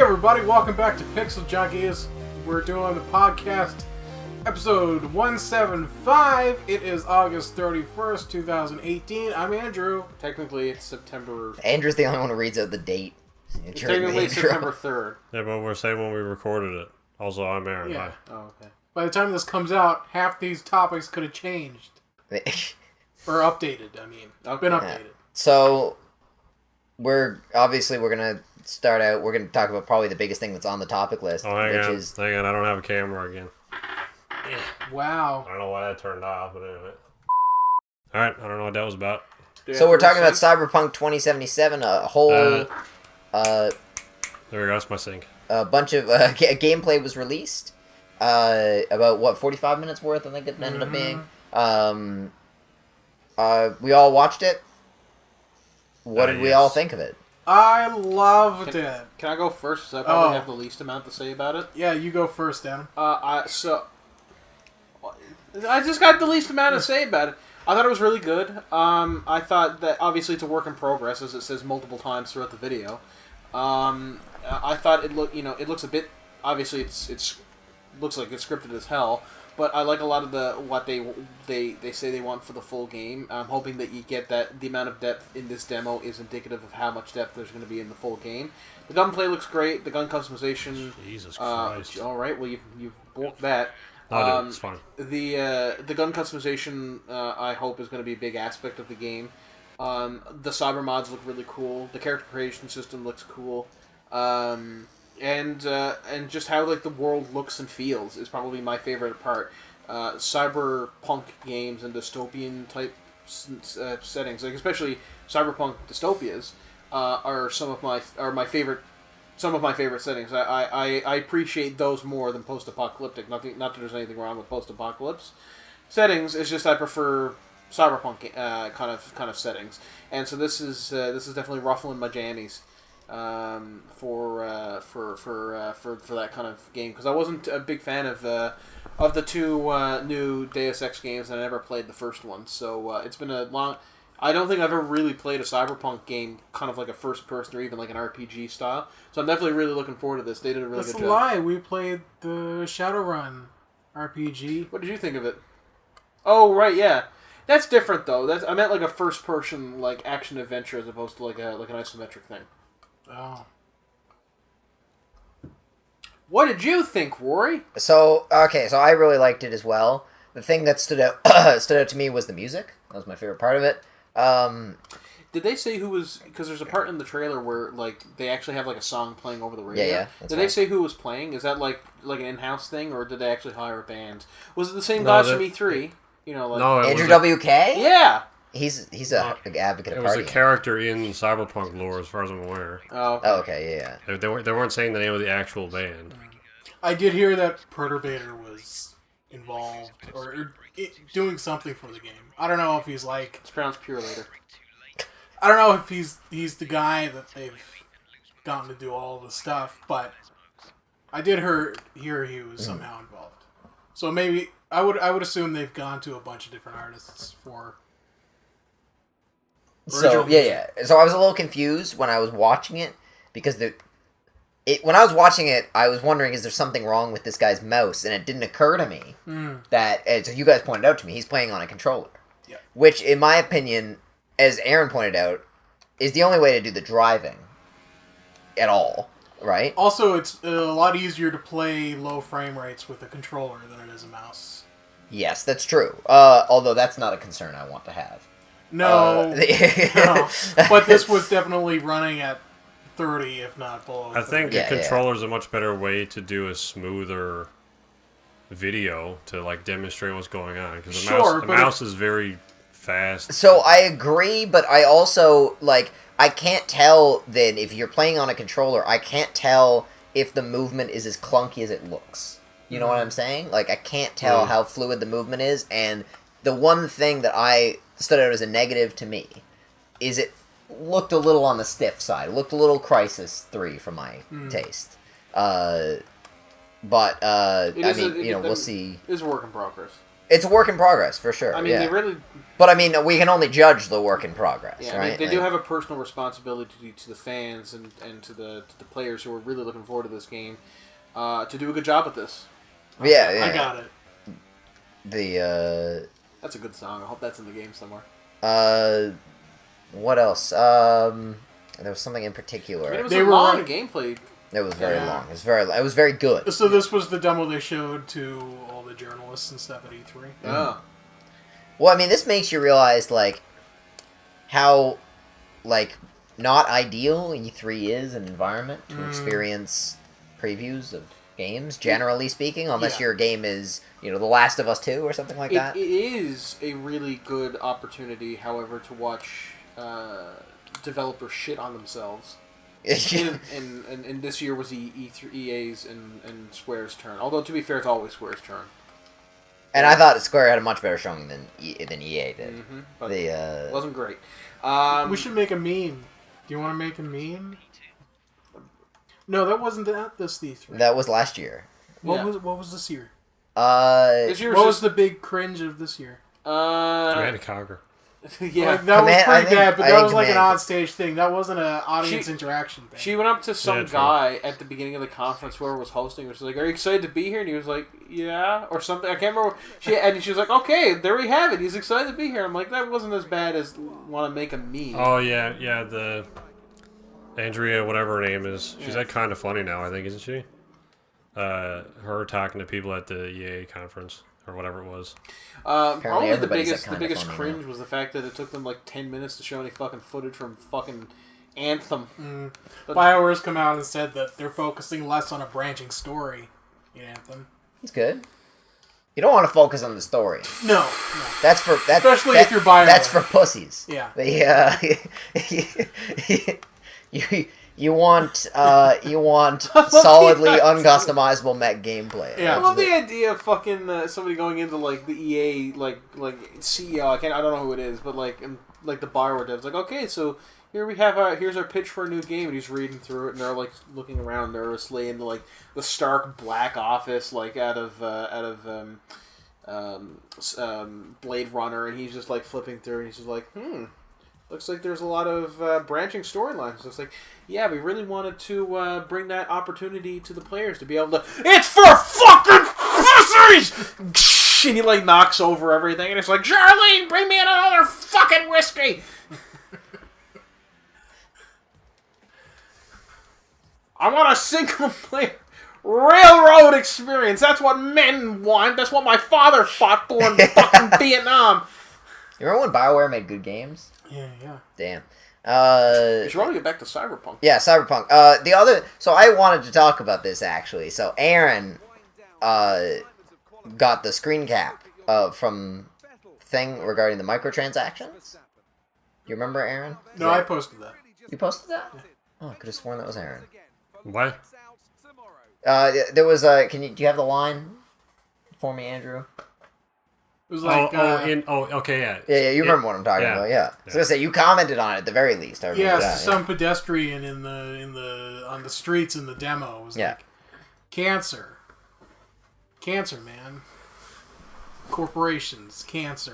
everybody, welcome back to PixelJunkies. We're doing the podcast episode 175. It is August 31st, 2018. I'm Andrew. Technically, it's September... Andrew's the only one who reads out the date. Technically, it's September 3rd. Yeah, but we're saying when we recorded it. Also, I'm Aaron. Yeah. Hi. Oh, okay. By the time this comes out, half these topics could have changed. Or updated, I mean. Been updated. Yeah. So, we're going to start out, we're going to talk about probably the biggest thing that's on the topic list. Oh, hang on, I don't have a camera again. Wow. I don't know why that turned off, but anyway. Alright, I don't know what that was about. So we're talking about Cyberpunk 2077, a whole... there we go, that's my sync. A bunch of gameplay was released. About, 45 minutes worth, I think it ended up being. We all watched it. What did we all think of it? I loved it. Can I go first? Because I probably have the least amount to say about it. Yeah, you go first, Adam. I just got the least amount to say about it. I thought it was really good. I thought that, obviously, it's a work in progress, as it says multiple times throughout the video. I thought it looks a bit... Obviously, it's looks like it's scripted as hell, but I like a lot of what they say they want for the full game. I'm hoping that you get that the amount of depth in this demo is indicative of how much depth there's going to be in the full game. The gunplay looks great. The gun customization... Jesus Christ. All right, well, you've blocked that. No, dude, it's fine. The gun customization, I hope, is going to be a big aspect of the game. The cyber mods look really cool. The character creation system looks cool. And just how the world looks and feels is probably my favorite part. Cyberpunk games and dystopian type settings, especially Cyberpunk dystopias, are some of my favorite settings. I appreciate those more than post-apocalyptic. Not that there's anything wrong with post-apocalypse settings. It's just I prefer Cyberpunk kind of settings, and so this is definitely ruffling my jammies for that kind of game, because I wasn't a big fan of the two new Deus Ex games, and I never played the first one. So it's been a long. I don't think I've ever really played a Cyberpunk game, kind of like a first person or even like an RPG style. So I'm definitely really looking forward to this. They did a really good job. That's a lie. We played the Shadowrun RPG. What did you think of it? Oh right, yeah. That's different though. I meant like a first person like action adventure as opposed to like an isometric thing. Oh. What did you think, Rory? So I really liked it as well. The thing that stood out to me was the music. That was my favorite part of it. Did they say who was... Because there's a part in the trailer where they actually have a song playing over the radio. Yeah. Did they say who was playing? Is that like an in-house thing, or did they actually hire a band? Was it the same guys from E3? No, Andrew WK? Yeah! He's an advocate of It was partying. a character in Cyberpunk lore, as far as I'm aware. Oh, okay, yeah. They weren't saying the name of the actual band. I did hear that Perturbator was involved, or doing something for the game. I don't know if he's It's pronounced Purelator. I don't know if he's the guy that they've gotten to do all the stuff, but I did hear he was somehow involved. So maybe I would assume they've gone to a bunch of different artists for. So yeah. So I was a little confused when I was watching it, because when I was watching it, I was wondering, is there something wrong with this guy's mouse? And it didn't occur to me that, so you guys pointed out to me, he's playing on a controller. Yeah. Which, in my opinion, as Aaron pointed out, is the only way to do the driving at all, right? Also, it's a lot easier to play low frame rates with a controller than it is a mouse. Yes, that's true. Although that's not a concern I want to have. No, no. But this was definitely running at 30, if not below 30. I think a controller's a much better way to do a smoother video to demonstrate what's going on, because the mouse is very fast. So I agree, but I also I can't tell then if you're playing on a controller. I can't tell if the movement is as clunky as it looks. You know what I'm saying? I can't tell how fluid the movement is, and the one thing that I stood out as a negative to me is it looked a little on the stiff side. It looked a little Crysis 3 for my taste. But we'll see. It is a work in progress. It's a work in progress, for sure. I mean, they really... But, I mean, we can only judge the work in progress, yeah, right? They do have a personal responsibility to the fans and to the players who are really looking forward to this game to do a good job with this. Yeah. I got it. That's a good song. I hope that's in the game somewhere. What else? There was something in particular. I mean, it was a long gameplay. It was very long. It was very good. So this was the demo they showed to all the journalists and stuff at E3. Oh. Well, I mean, this makes you realize, like, how, like, not ideal E3 is an environment to experience previews of games, generally speaking, unless your game is, The Last of Us 2 or something like that. It is a really good opportunity, however, to watch developers shit on themselves. and this year was EA's and Square's turn. Although, to be fair, it's always Square's turn. And I thought Square had a much better showing than EA did. But it wasn't great. We should make a meme. Do you want to make a meme? No, that wasn't this E3. That was last year. What was this year? This year what was the big cringe of this year? Command & Conquer. Yeah, like, that was pretty bad, but that was like an Command. on-stage thing. That wasn't an audience interaction thing. She went up to some guy at the beginning of the conference, whoever was hosting, was like, "Are you excited to be here?" And he was like, "Yeah," or something. I can't remember. She was like, "Okay, there we have it. He's excited to be here." I'm like, that wasn't as bad as want to make a meme. Oh yeah, the Andrea, whatever her name is, she's like kind of funny now, I think, isn't she? Her talking to people at the EA conference or whatever it was. Probably the biggest cringe was the fact that it took them like 10 minutes to show any fucking footage from fucking Anthem. BioWare's come out and said that they're focusing less on a branching story in Anthem. It's good. You don't want to focus on the story. No. Especially if you're BioWare. That's for pussies. Yeah. You want solidly uncustomizable mech gameplay. Yeah. I love the idea of fucking somebody going into like the EA like CEO. I don't know who it is, but like the BioWare devs like, okay, so here we have here's our pitch for a new game, and he's reading through it, and they're like looking around nervously into like the stark black office like out of Blade Runner, and he's just like flipping through, and he's just like, looks like there's a lot of branching storylines. It's like, yeah, we really wanted to bring that opportunity to the players to be able to. It's for fucking pussies! And he like knocks over everything, and it's like, Charlene, bring me another fucking whiskey. I want a single player railroad experience. That's what men want. That's what my father fought for in fucking Vietnam. You remember when BioWare made good games? Yeah. Damn. You should want to get back to Cyberpunk. Yeah, Cyberpunk. So I wanted to talk about this actually. So Aaron, got the screen cap from thing regarding the microtransactions. You remember, Aaron? No, I posted that. You posted that? Oh, I could have sworn that was Aaron. What? There was a. Do you have the line for me, Andrew? It was like, okay, yeah. Yeah, you remember what I'm talking about, yeah. I was gonna say you commented on it at the very least. I remember that, some pedestrian on the streets in the demo was like, cancer, man, corporations, cancer,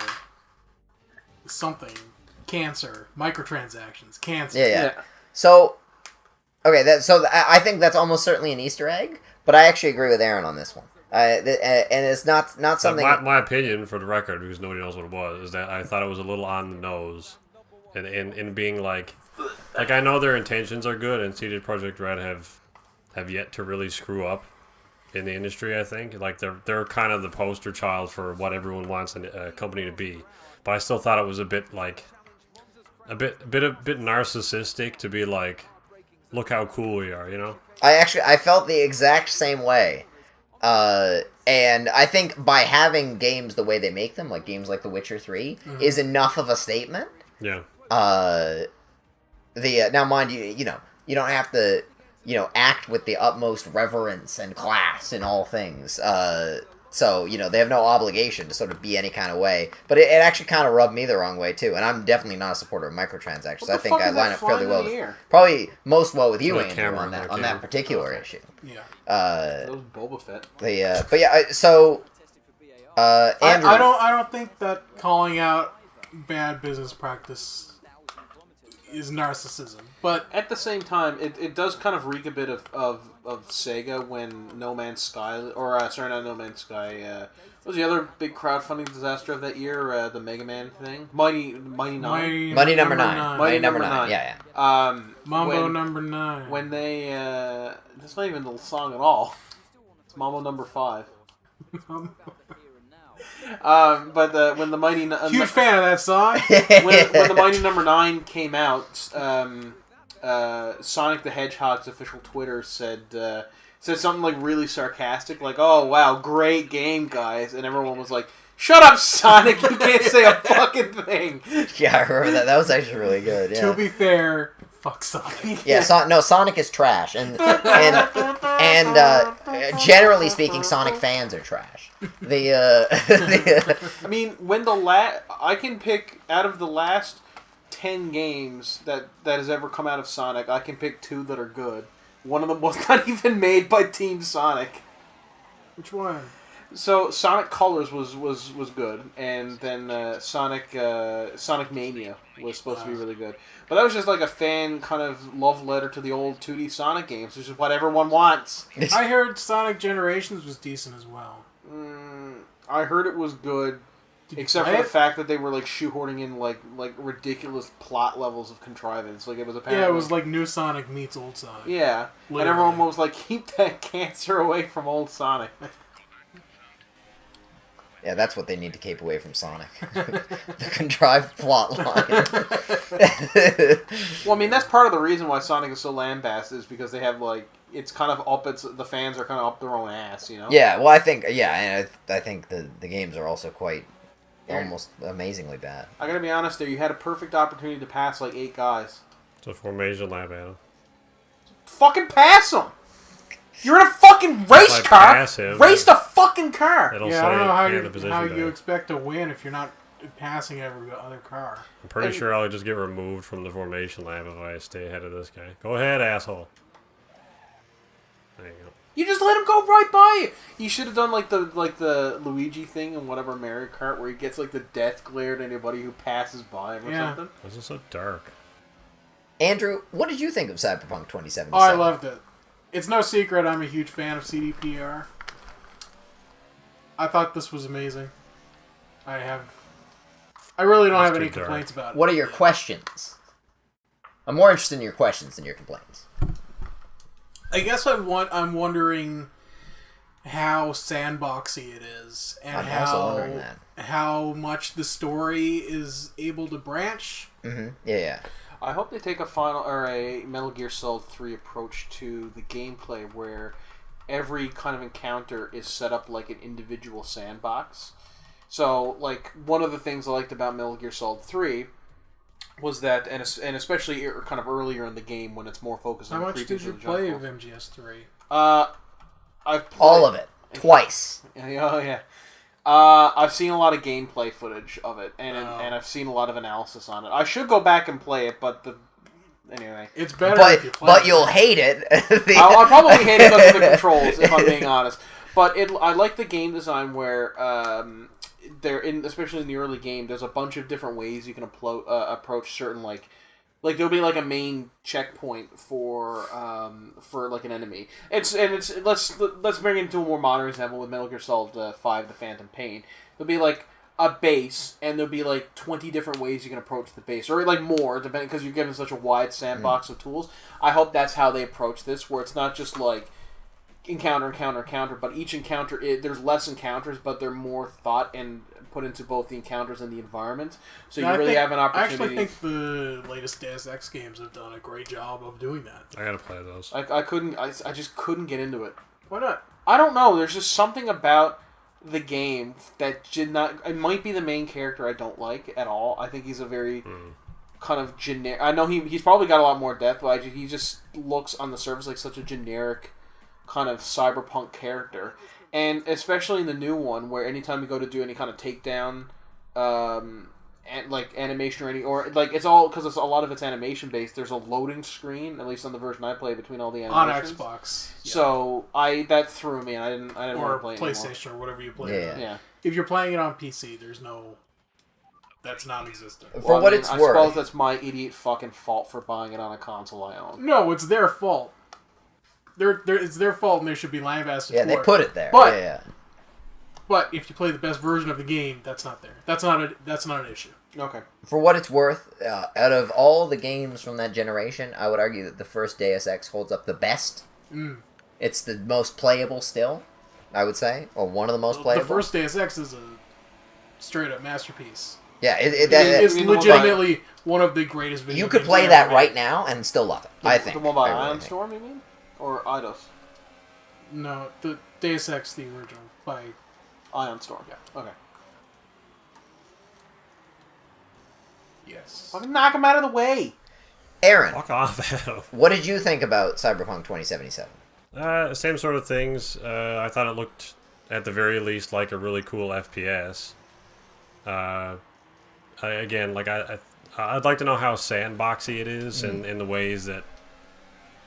something, cancer, microtransactions, cancer. Yeah. So, okay, I think that's almost certainly an Easter egg, but I actually agree with Aaron on this one. And it's not something. My opinion, for the record, because nobody knows what it was, is that I thought it was a little on the nose, and in being like I know their intentions are good, and CD Projekt Red have yet to really screw up in the industry. I think like they're kind of the poster child for what everyone wants a company to be, but I still thought it was a bit narcissistic to be like, look how cool we are, you know. I felt the exact same way. And I think by having games the way they make them, like games like The Witcher 3, is enough of a statement. Yeah. Now mind you, you don't have to, act with the utmost reverence and class in all things. So, they have no obligation to sort of be any kind of way. But it actually kind of rubbed me the wrong way, too. And I'm definitely not a supporter of microtransactions. I think I line up fairly well probably most well with you, Andrew, on that particular issue. Yeah. That was Boba Fett. So Andrew, I don't think that calling out bad business practice is narcissism, but at the same time, it does kind of reek a bit of Sega when No Man's Sky, or sorry, not No Man's Sky. What was the other big crowdfunding disaster of that year? The Mega Man thing, Mighty Nine. Money number 9. Mighty Money number Number 9. Nine. Yeah. Mambo number 9. When they that's not even the song at all. It's Mambo number 5. But when the Mighty Huge fan of that song. when the Mighty Number 9 came out, Sonic the Hedgehog's official Twitter said something like really sarcastic, like, "Oh wow, great game, guys," and everyone was like, "Shut up, Sonic! You can't say a fucking thing." Yeah, I remember that. That was actually really good. Yeah. To be fair, fuck Sonic. Yeah, Sonic is trash, and generally speaking, Sonic fans are trash. I mean, when I can pick out of the last 10 games that has ever come out of Sonic, I can pick 2 that are good. One of them was not even made by Team Sonic. Which one? So Sonic Colors was good, and then Sonic Mania was supposed to be really good. But that was just like a fan kind of love letter to the old 2D Sonic games, which is what everyone wants. I heard Sonic Generations was decent as well. I heard it was good, except for the fact that they were like shoehorning in like ridiculous plot levels of contrivance. Like it was apparently it was like New Sonic meets Old Sonic. Yeah, literally. And everyone was like, "Keep that cancer away from old Sonic." Yeah, that's what they need to keep away from Sonic. The contrived plot line. Well, I mean, that's part of the reason why Sonic is so lambasted is because they have, like, it's kind of the fans are kind of up their own ass, you know? Yeah, well, I think the games are also quite, almost amazingly bad. I gotta be honest there, you had a perfect opportunity to pass, like, 8 guys. It's a formation lab, Adam. Fucking pass them! You're in a fucking race car! Race the fucking car! It'll Yeah, say I don't know how position you expect to win if you're not passing every other car. I'm pretty sure I'll just get removed from the formation lab if I stay ahead of this guy. Go ahead, asshole. There you go. You just let him go right by you. You should have done like the Luigi thing in whatever Mario Kart where he gets like the death glare to anybody who passes by him or something. This is so dark. Andrew, what did you think of Cyberpunk 2077? Oh, I loved it. It's no secret I'm a huge fan of CDPR. I thought this was amazing. I really don't have any complaints about it. What are your questions? I'm more interested in your questions than your complaints. I guess I'm wondering how sandboxy it is, and I'm also wondering that. How much the story is able to branch. Mm-hmm. Yeah. I hope they take a Metal Gear Solid 3 approach to the gameplay where every kind of encounter is set up like an individual sandbox. So, like, one of the things I liked about Metal Gear Solid 3 was that, and especially kind of earlier in the game when it's more focused on how much did you play of jungles. MGS3? I've played all of it. Twice. Oh, yeah. I've seen a lot of gameplay footage of it, and I've seen a lot of analysis on it. I should go back and play it, but anyway. It's better if you play but it. you'll hate it. I'll probably hate it because of the controls, if I'm being honest. But I like the game design where especially in the early game, there's a bunch of different ways you can approach certain like there'll be like a main checkpoint for like an enemy. Let's bring it to a more modern example with Metal Gear Solid 5: The Phantom Pain. There'll be like a base, and there'll be like 20 different ways you can approach the base, or like more, depending because you're given such a wide sandbox of tools. I hope that's how they approach this, where it's not just like encounter, but each encounter there's less encounters, but they're more thought and put into both the encounters and the environment. So you really have an opportunity. I actually think the latest Deus Ex games have done a great job of doing that. I gotta play those. I just couldn't get into it. Why not? I don't know. There's just something about the game that did not. It might be the main character I don't like at all. I think he's a very kind of generic. I know he's probably got a lot more depth, but he just looks on the surface like such a generic kind of cyberpunk character. And especially in the new one, where anytime you go to do any kind of takedown like animation or any, or like it's all because it's a lot of it's animation based. There's a loading screen, at least on the version I play, between all the animations on Xbox. Yeah. So that threw me, and I didn't want or to play it PlayStation anymore. or whatever you play. Yeah. If you're playing it on PC, there's no. That's non-existent. For what it's I worth, suppose that's my idiot fucking fault for buying it on a console I own. No, it's their fault. It's their fault, and they should be lambasted. yeah, for they it. put it there. But- yeah. But if you play the best version of the game, that's not there. That's not an issue. Okay. For what it's worth, out of all the games from that generation, I would argue that the first Deus Ex holds up the best. It's the most playable still, I would say, or one of the most playable. The first Deus Ex is a straight-up masterpiece. Yeah, It's legitimately one of the greatest video you could games play ever that made. right now and still love it. I think. The one by I really Ion think. Storm, you mean? Or Eidos? No, the Deus Ex, the original, by... Ion Storm, yeah. Okay. Yes. Fucking knock him out of the way! Aaron, Fuck off, Adam. what did you think about Cyberpunk 2077? Same sort of things. I thought it looked, at the very least, like a really cool FPS. I'd like to know how sandboxy it is, and in the ways that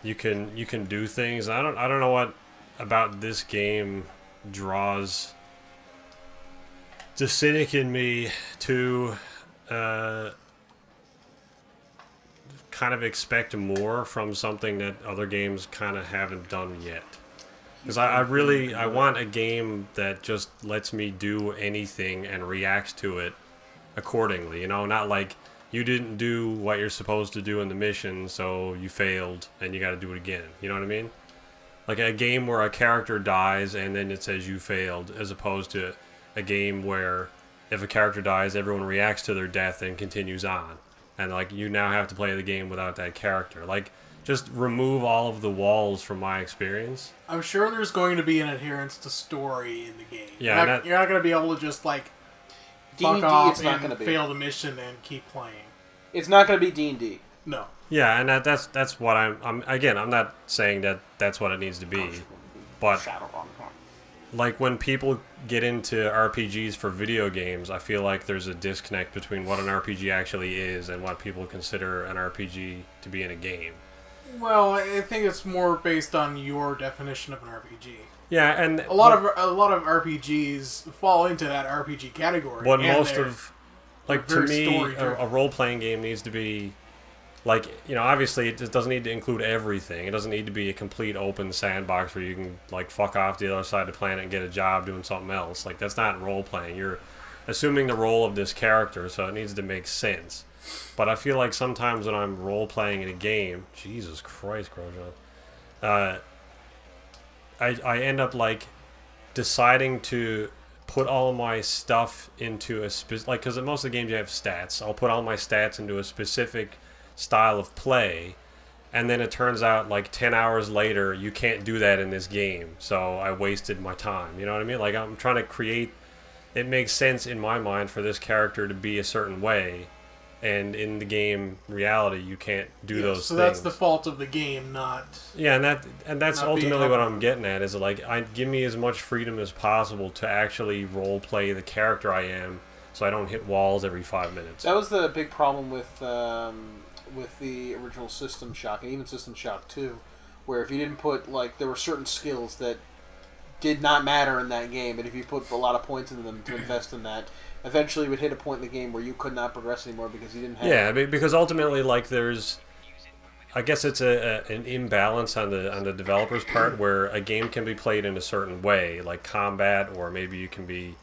you can do things. I don't know what about this game draws the cynic in me to kind of expect more from something that other games kind of haven't done yet. Because I want a game that just lets me do anything and reacts to it accordingly. You know, not like you didn't do what you're supposed to do in the mission, so you failed and you got to do it again. You know what I mean? Like a game where a character dies and then it says you failed, as opposed to a game where if a character dies, everyone reacts to their death and continues on. And like you now have to play the game without that character. Like just remove all of the walls from my experience. I'm sure there's going to be an adherence to story in the game. Yeah, you're not going to be able to just like fuck D&D, off it's not and gonna be. fail the mission and keep playing. It's not going to be D&D. No. Yeah, and that's what I'm not saying that that's what it needs to be, but like when people get into RPGs for video games, I feel like there's a disconnect between what an RPG actually is and what people consider an RPG to be in a game. Well, I think it's more based on your definition of an RPG. Yeah, and A lot of RPGs fall into that RPG category. what and most they're- of like they're to very me story-driven. a role-playing game needs to be like, you know, obviously it just doesn't need to include everything. It doesn't need to be a complete open sandbox where you can like fuck off to the other side of the planet and get a job doing something else. Like that's not role-playing. You're assuming the role of this character, so it needs to make sense. But I feel like sometimes when I'm role-playing in a game, Jesus Christ, Grosjean, I end up like deciding to put all of my stuff into a like, because in most of the games you have stats. I'll put all my stats into a specific style of play, and then it turns out like 10 hours later you can't do that in this game, so I wasted my time. You know what I mean? Like I'm trying to create, it makes sense in my mind for this character to be a certain way, and in the game reality you can't do those so things. that's the fault of the game, not... Yeah, and that's Not being ultimately what helpful. I'm getting at, is like, give me as much freedom as possible to actually role play the character I am, so I don't hit walls every 5 minutes. That was the big problem with the original System Shock, and even System Shock 2, where if you didn't put, like, there were certain skills that did not matter in that game, and if you put a lot of points into them to invest in that, eventually you would hit a point in the game where you could not progress anymore because you didn't have... Yeah, because ultimately, like, there's... I guess it's an imbalance on the developer's part, where a game can be played in a certain way, like combat, or maybe you can be...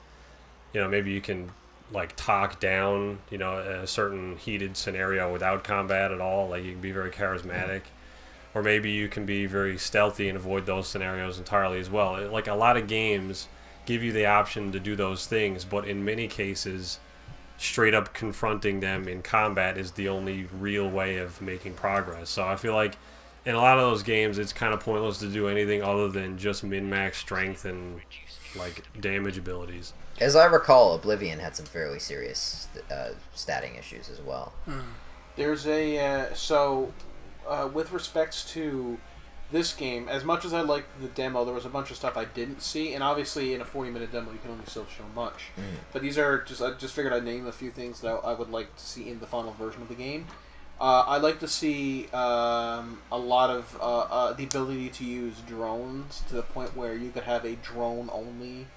You know, maybe you can, like, talk down, you know, a certain heated scenario without combat at all. Like, you can be very charismatic. Or maybe you can be very stealthy and avoid those scenarios entirely as well. Like, a lot of games give you the option to do those things, but in many cases, straight up confronting them in combat is the only real way of making progress. So I feel like in a lot of those games, it's kind of pointless to do anything other than just min-max strength and, like, damage abilities. As I recall, Oblivion had some fairly serious statting issues as well. There's a... with respects to this game, as much as I liked the demo, there was a bunch of stuff I didn't see, and obviously in a 40-minute demo you can only so much. But these are just, I just figured I'd name a few things that I would like to see in the final version of the game. I'd like to see a lot of the ability to use drones to the point where you could have a drone-only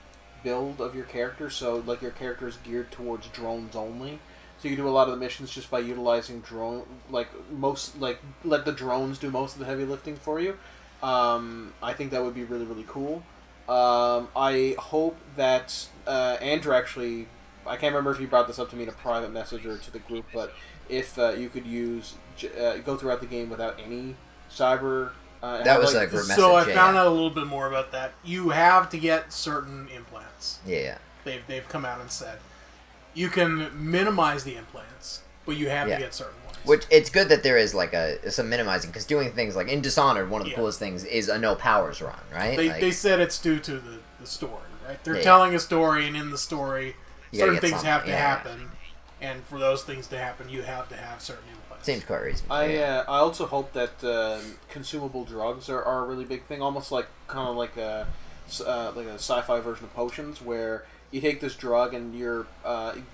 build of your character, so like your character is geared towards drones only. So you can do a lot of the missions just by utilizing drone, let the drones do most of the heavy lifting for you. I think that would be really, really cool. I hope that Andrew actually, I can't remember if he brought this up to me in a private message or to the group, but if you could go throughout the game without any cyber. That was a group message. So I found out a little bit more about that. You have to get certain implants. Yeah. They've come out and said you can minimize the implants, but you have to get certain ones. Which, it's good that there is like some minimizing, because doing things like in Dishonored, one of the coolest things is a no powers run, right? They said it's due to the story, right? They're telling a story, and in the story, certain things have to happen, and for those things to happen, you have to have certain implants. Seems quite reasonable. I also hope that consumable drugs are a really big thing, almost like kind of like a sci-fi version of potions, where you take this drug and your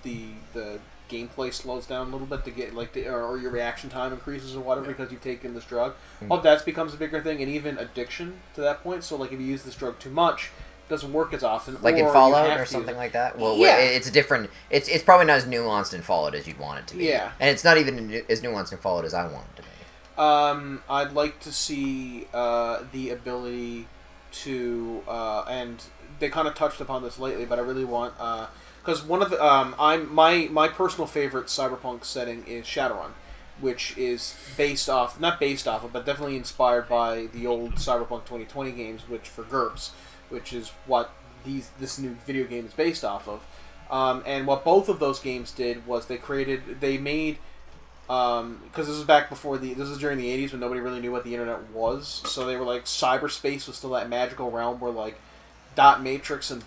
the gameplay slows down a little bit to get or your reaction time increases or whatever because you've taken this drug. Hope that becomes a bigger thing, and even addiction to that point. So like if you use this drug too much, it doesn't work as often. Like in Fallout or something like that. Well, it's different. It's probably not as nuanced in Fallout as you'd want it to be. Yeah, and it's not even as nuanced in Fallout as I want it to be. I'd like to see the ability to and they kind of touched upon this lately, but I really want because one of the my personal favorite Cyberpunk setting is Shadowrun, which is not based off of, but definitely inspired by the old Cyberpunk 2020 games, which for GURPS, which is what this new video game is based off of. And what both of those games did was they made because this was back before this was during the 80s when nobody really knew what the internet was, so they were like cyberspace was still that magical realm where like Dot Matrix and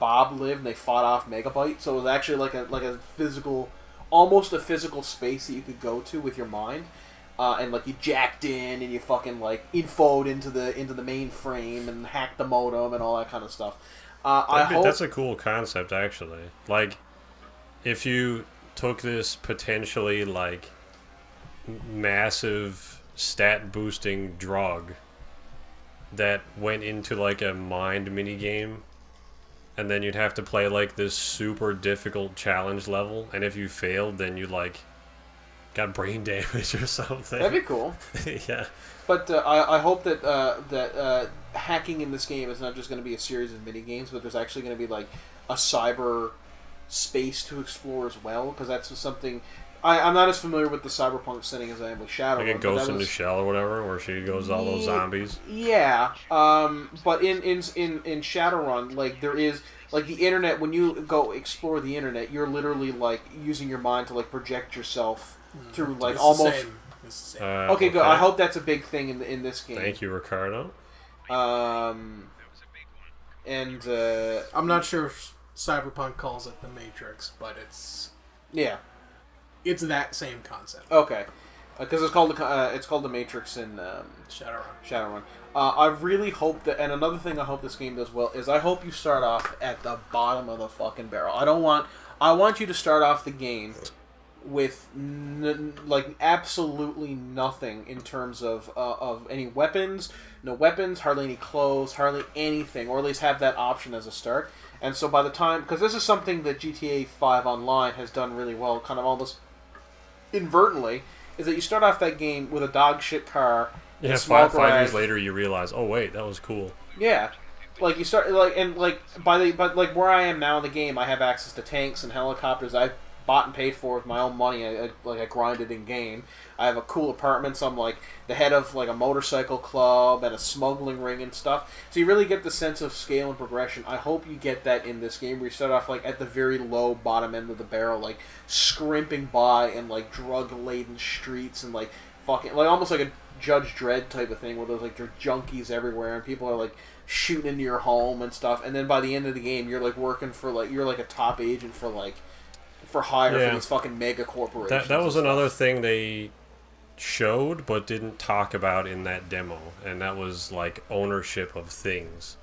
Bob lived and they fought off Megabyte, so it was actually like a physical, almost a physical space that you could go to with your mind, and like you jacked in and you fucking like infoed into the mainframe and hacked the modem and all that kind of stuff. That's a cool concept, actually. Like, if you took this potentially like massive stat boosting drug that went into like a mind mini game, and then you'd have to play like this super difficult challenge level, and if you failed, then you like got brain damage or something. That'd be cool. Yeah. But I hope that hacking in this game is not just going to be a series of mini games, but there's actually going to be like a cyber space to explore as well, because that's something I'm not as familiar with the Cyberpunk setting as I am with Shadowrun. Like a Ghost in the Shell or whatever, where she goes all those zombies. Yeah, but in Shadowrun, like there is like the internet. When you go explore the internet, you're literally like using your mind to like project yourself through like It's almost. the same. Okay, good. I hope that's a big thing in this game. Thank you, Ricardo. And I'm not sure if Cyberpunk calls it the Matrix, but it's that same concept. Okay, because it's called the Matrix in Shadowrun. I really hope that, and another thing I hope this game does well is I hope you start off at the bottom of the fucking barrel. I want you to start off the game with like absolutely nothing in terms of any weapons, no weapons, hardly any clothes, hardly anything, or at least have that option as a start. And so by the time, because this is something that GTA 5 Online has done really well, kind of almost inadvertently, is that you start off that game with a dog shit car. Yeah, five years later you realize, oh wait, that was cool. Yeah, like you start but where I am now in the game, I have access to tanks and helicopters. I've bought and paid for with my own money. I grinded in game. I have a cool apartment. So I'm like the head of like a motorcycle club and a smuggling ring and stuff. So you really get the sense of scale and progression. I hope you get that in this game, where you start off like at the very low bottom end of the barrel, like scrimping by in like drug laden streets and like fucking like almost like a Judge Dredd type of thing, where there's like junkies everywhere and people are like shooting into your home and stuff. And then by the end of the game, you're like working for like you're like a top agent for hire for these fucking mega corporations. That was another thing they showed but didn't talk about in that demo, and that was like ownership of things.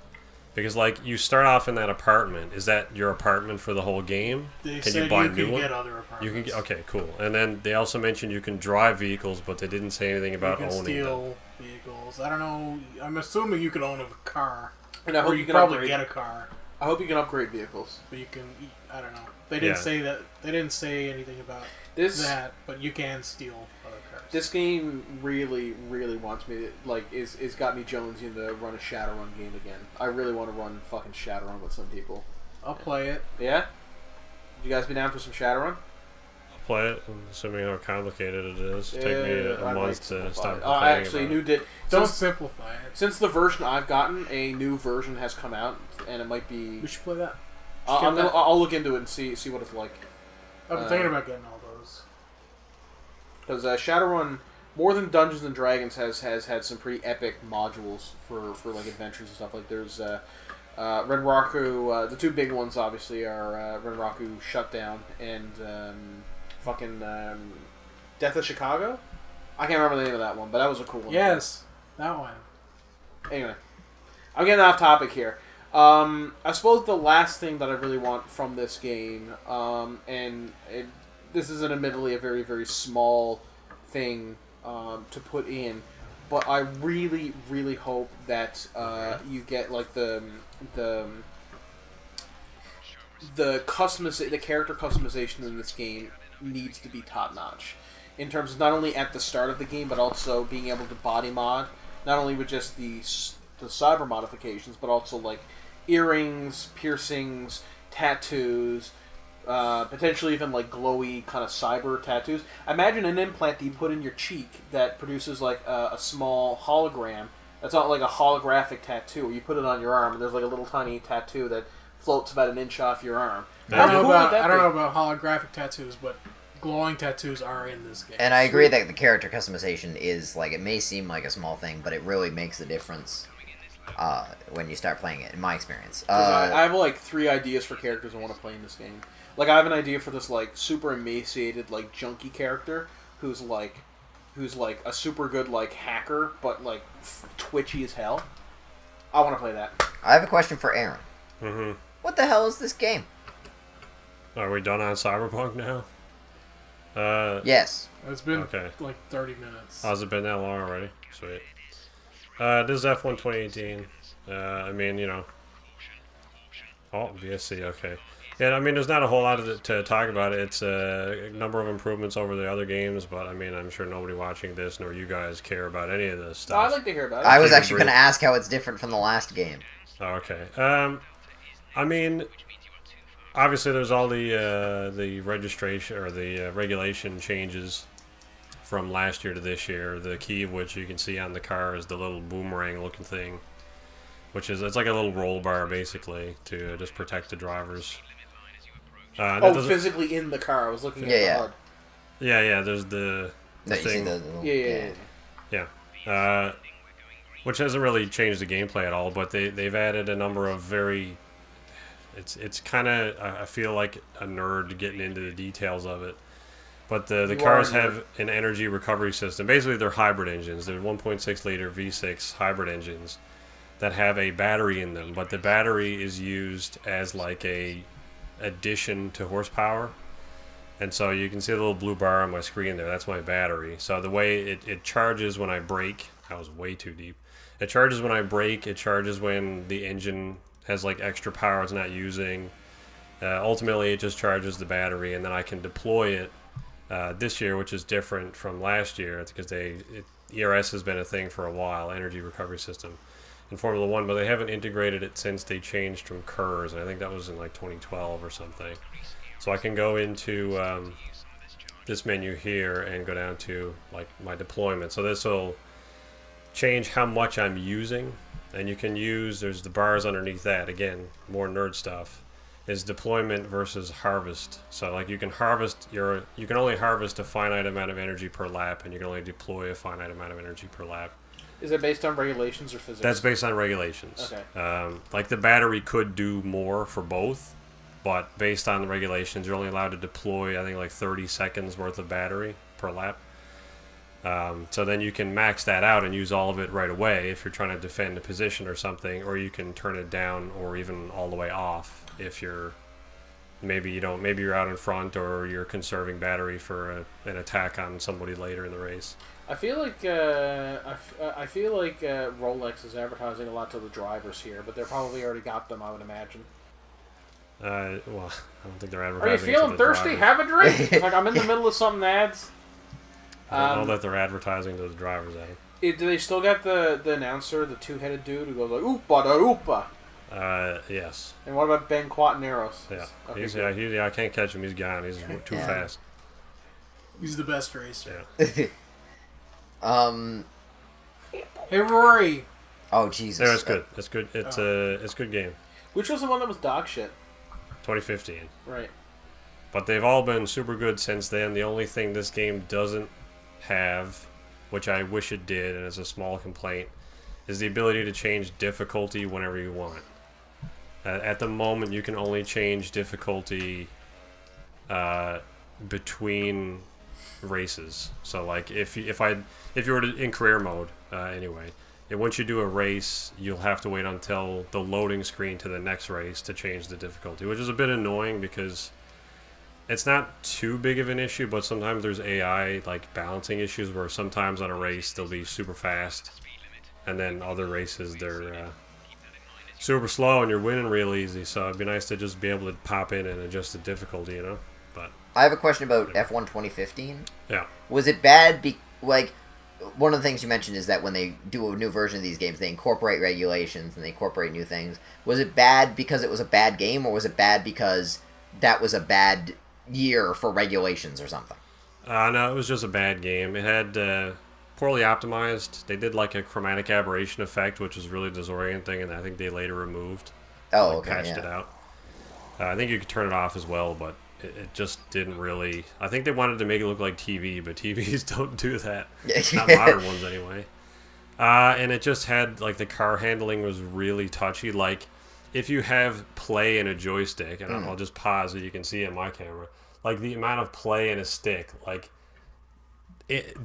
Because like you start off in that apartment. Is that your apartment for the whole game? They Can said you buy a you new can one? get other apartments. You can get, okay, cool. And then they also mentioned you can drive vehicles, but they didn't say anything about you can owning steal them. vehicles. I don't know. I'm assuming you can own a car. And I Or hope you you can can probably upgrade. get a car. I hope you can upgrade vehicles. But you can. I don't know. They didn't Yeah. say that. They didn't say anything about This that. But you can steal other cars. this game really, really wants me to, like, is got me jonesing to run a Shadowrun game again. I really want to run fucking Shadowrun with some people. I'll play it. Yeah? You guys be down for some Shadowrun? I'll play it, assuming how complicated it is. Take me a I might month to simplify stop it. complaining I actually about it. Don't since, simplify it. since the version I've gotten, a new version has come out, and it might be. We should play that. I'll look into it and see what it's like. I've been thinking about getting all those. Because Shadowrun, more than Dungeons and Dragons, has had some pretty epic modules for like adventures and stuff. Like there's Renraku. The two big ones obviously are Renraku Shutdown and Death of Chicago. I can't remember the name of that one, but that was a cool one. Yes, that one. Anyway, I'm getting off topic here. I suppose the last thing that I really want from this game, this is admittedly a very, very small thing to put in, but I really, really hope that you get like the character customization in this game needs to be top notch, in terms of not only at the start of the game, but also being able to body mod, not only with just the cyber modifications, but also like earrings, piercings, tattoos, potentially even like glowy kind of cyber tattoos. Imagine an implant that you put in your cheek that produces like a small hologram. That's not like a holographic tattoo, where you put it on your arm and there's like a little tiny tattoo that floats about an inch off your arm. I don't How cool would that know be? about holographic tattoos, but glowing tattoos are in this game. And I agree that the character customization is, like, it may seem like a small thing, but it really makes a difference when you start playing it, in my experience. 'Cause I have like 3 ideas for characters I want to play in this game. Like I have an idea for this like super emaciated like junkie character who's like a super good like hacker but like twitchy as hell. I want to play that. I have a question for Aaron. Mm-hmm. What the hell is this game? Are we done on Cyberpunk now? Yes. It's been Okay. like 30 minutes. Has it been that long already? Sweet. This is F1 2018. I mean, you know. Oh, VSC, okay. Yeah, I mean, there's not a whole lot to talk about. It's a number of improvements over the other games, but I mean, I'm sure nobody watching this nor you guys care about any of this stuff. I'd like to hear about it. I was Keep it actually going to brief. ask how it's different from the last game. Oh, okay. I mean, obviously, there's all the registration or the regulation changes from last year to this year. The key of which you can see on the car is the little boomerang-looking thing, which is it's like a little roll bar basically to just protect the drivers. That doesn't- Physically in the car. I was looking at Yeah, the yeah. HUD. yeah. There's the No, you see thing. the little, Yeah. Which hasn't really changed the gameplay at all, but they've added a number of very. It's kind of I feel like a nerd getting into the details of it, but the You cars are a nerd. have an energy recovery system. Basically, they're hybrid engines. They're 1.6 liter V6 hybrid engines that have a battery in them, but the battery is used as like a addition to horsepower. And so you can see the little blue bar on my screen there. That's my battery. So the way it charges when I brake, that was way too deep. It charges when I brake. It charges when the engine has like extra power it's not using. Ultimately, it just charges the battery, and then I can deploy it this year, which is different from last year. It's because ERS has been a thing for a while, energy recovery system, in Formula One, but they haven't integrated it since they changed from KERS, and I think that was in like 2012 or something. So I can go into this menu here and go down to like my deployment. So this will change how much I'm using, and you can use, there's the bars underneath that, again, more nerd stuff, is deployment versus harvest. So like you can only harvest a finite amount of energy per lap, and you can only deploy a finite amount of energy per lap. Is it based on regulations or physics? That's based on regulations. Okay. Like the battery could do more for both, but based on the regulations, you're only allowed to deploy, I think, like 30 seconds worth of battery per lap. So then you can max that out and use all of it right away if you're trying to defend a position or something, or you can turn it down or even all the way off if you're maybe you're out in front or you're conserving battery for an attack on somebody later in the race. I feel like Rolex is advertising a lot to the drivers here, but they probably already got them, I would imagine. Well, I don't think they're Are you advertising. feeling thirsty? Drivers. Have a drink. It's like I'm in the middle of some ads. I don't know that they're advertising to the drivers. Do they still got the announcer, the two-headed dude who goes like "Oopa da oopa"? Yes. And what about Ben Quaterneros? Yeah. Okay, I can't catch him. He's gone. He's too fast. He's the best racer. Yeah. Hey, Rory. Oh Jesus. Yeah, it's good. It's good. It's a good game. Which was the one that was dog shit? 2015. Right. But they've all been super good since then. The only thing this game doesn't have, which I wish it did, and it's a small complaint, is the ability to change difficulty whenever you want. At the moment, you can only change difficulty between races. So, like, if you were in career mode, anyway, and once you do a race, you'll have to wait until the loading screen to the next race to change the difficulty, which is a bit annoying because it's not too big of an issue, but sometimes there's AI like balancing issues where sometimes on a race they'll be super fast, and then other races they're super slow and you're winning real easy. So it'd be nice to just be able to pop in and adjust the difficulty, you know. But I have a question about F1 2015. yeah, Was it bad? Like, one of the things you mentioned is that when they do a new version of these games, they incorporate regulations and they incorporate new things. Was it bad because it was a bad game, or was it bad because that was a bad year for regulations or something? No, it was just a bad game. It had poorly optimized. They did like a chromatic aberration effect, which was really disorienting, and I think they later removed. Oh, okay, patched it out. I think you could turn it off as well, but it just didn't really. I think they wanted to make it look like TV, but TVs don't do that. Not modern ones anyway. And it just had like the car handling was really touchy. Like if you have play in a joystick, and I'll just pause so you can see it in my camera. Like the amount of play in a stick, like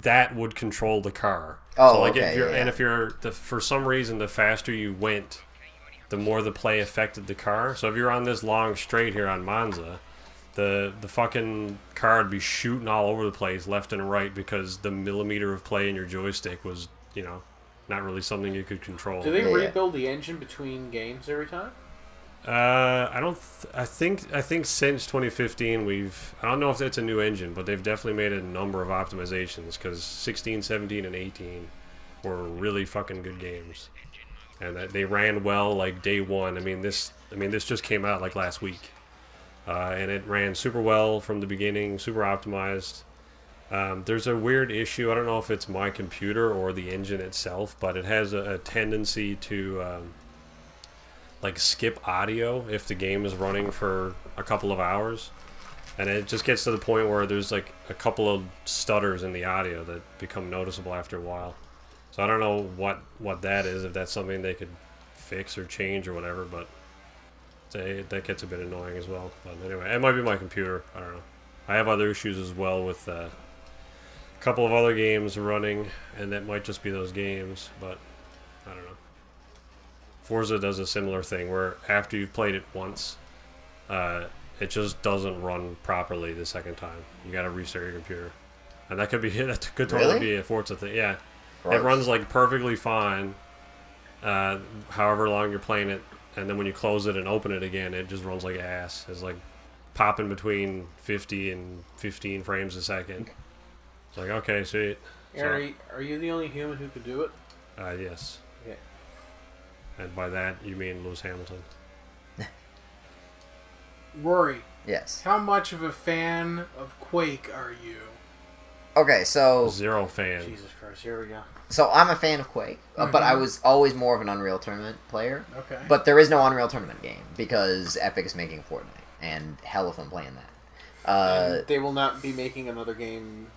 that would control the car. Oh, so like okay, if you're yeah. and if you're for some reason the faster you went, the more the play affected the car. So if you're on this long straight here on Monza, the fucking car would be shooting all over the place left and right because the millimeter of play in your joystick was, you know, not really something you could control. Do they rebuild the engine between games every time? I think since 2015 I don't know if it's a new engine, but they've definitely made a number of optimizations because 16, 17, and 18 were really fucking good games, and they ran well like day one. I mean this just came out like last week, and it ran super well from the beginning, super optimized. There's a weird issue. I don't know if it's my computer or the engine itself, but it has a tendency to like skip audio if the game is running for a couple of hours, and it just gets to the point where there's like a couple of stutters in the audio that become noticeable after a while. So I don't know what that is, if that's something they could fix or change or whatever, but that gets a bit annoying as well. But anyway, it might be my computer. I don't know. I have other issues as well with a couple of other games running, and that might just be those games, but I don't know. Forza does a similar thing where after you've played it once, it just doesn't run properly the second time. You got to restart your computer, and that could totally be a Forza thing. Yeah, Gross. It runs like perfectly fine, however long you're playing it, and then when you close it and open it again, it just runs like ass. It's like popping between 50 and 15 frames a second. It's like, okay, sweet. Aaron, are you the only human who could do it? Yes. Yeah. And by that, you mean Lewis Hamilton. Rory, Yes. how much of a fan of Quake are you? Okay, so Zero fan. Jesus Christ, here we go. I'm a fan of Quake, but I was always more of an Unreal Tournament player. Okay. But there is no Unreal Tournament game because Epic is making Fortnite, and hell if I'm playing that. And they will not be making another game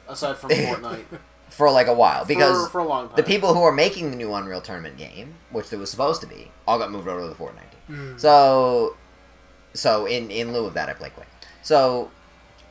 aside from Fortnite For like a while, because for a long time. the people who are making the new Unreal Tournament game, which there was supposed to be, all got moved over to the Fortnite team. So in lieu of that, I play Quake. So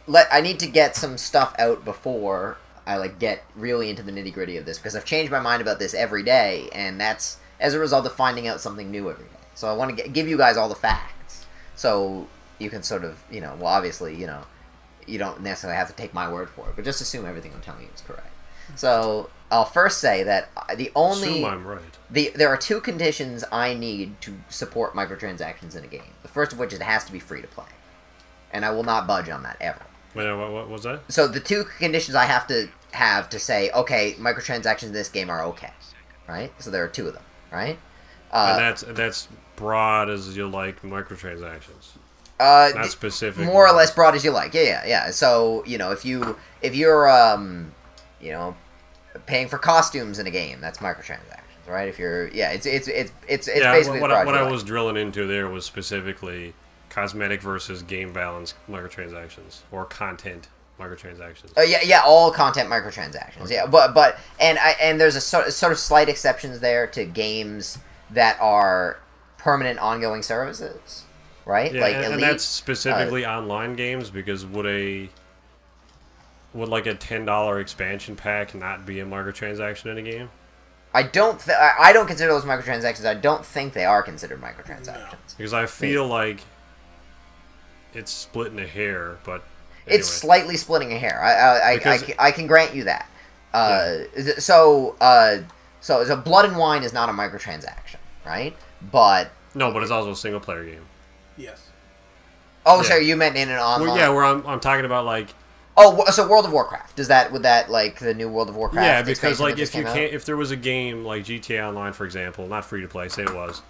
I need to get some stuff out before I like get really into the nitty gritty of this because I've changed my mind about this every day, and that's as a result of finding out something new every day. So I want to give you guys all the facts, so you can sort of, well, obviously, you don't necessarily have to take my word for it, but just assume everything I'm telling you is correct. So I'll first say that Assume I'm right. there are two conditions I need to support microtransactions in a game. The first of which is it has to be free to play, and I will not budge on that ever. Wait, what was that? So the two conditions I have to say, okay, microtransactions in this game are okay, right? So there are two of them, right? And that's broad as you like microtransactions. Not specific. More or less broad as you like. Yeah. So if you're paying for costumes in a game, that's microtransactions, right? If you're it's basically what I was drilling into there was specifically cosmetic versus game balance microtransactions or content microtransactions. All content microtransactions. Okay. Yeah, but there's a sort of slight exceptions there to games that are permanent ongoing services, right? Yeah, like and that's specifically online games, because would like a $10 expansion pack not be a microtransaction in a game? I don't consider those microtransactions. I don't think they are considered microtransactions. No. Because I feel like it's splitting a hair, but anyway. It's slightly splitting a hair. I can grant you that. So Blood and Wine is not a microtransaction, right? But it's also a single player game. Yes. Oh, yeah. Sorry, you meant in an online. Well, yeah, where I'm talking about like. Oh, so World of Warcraft would that like the new World of Warcraft? Yeah, because like if there was a game like GTA Online, for example, not free to play, say it was.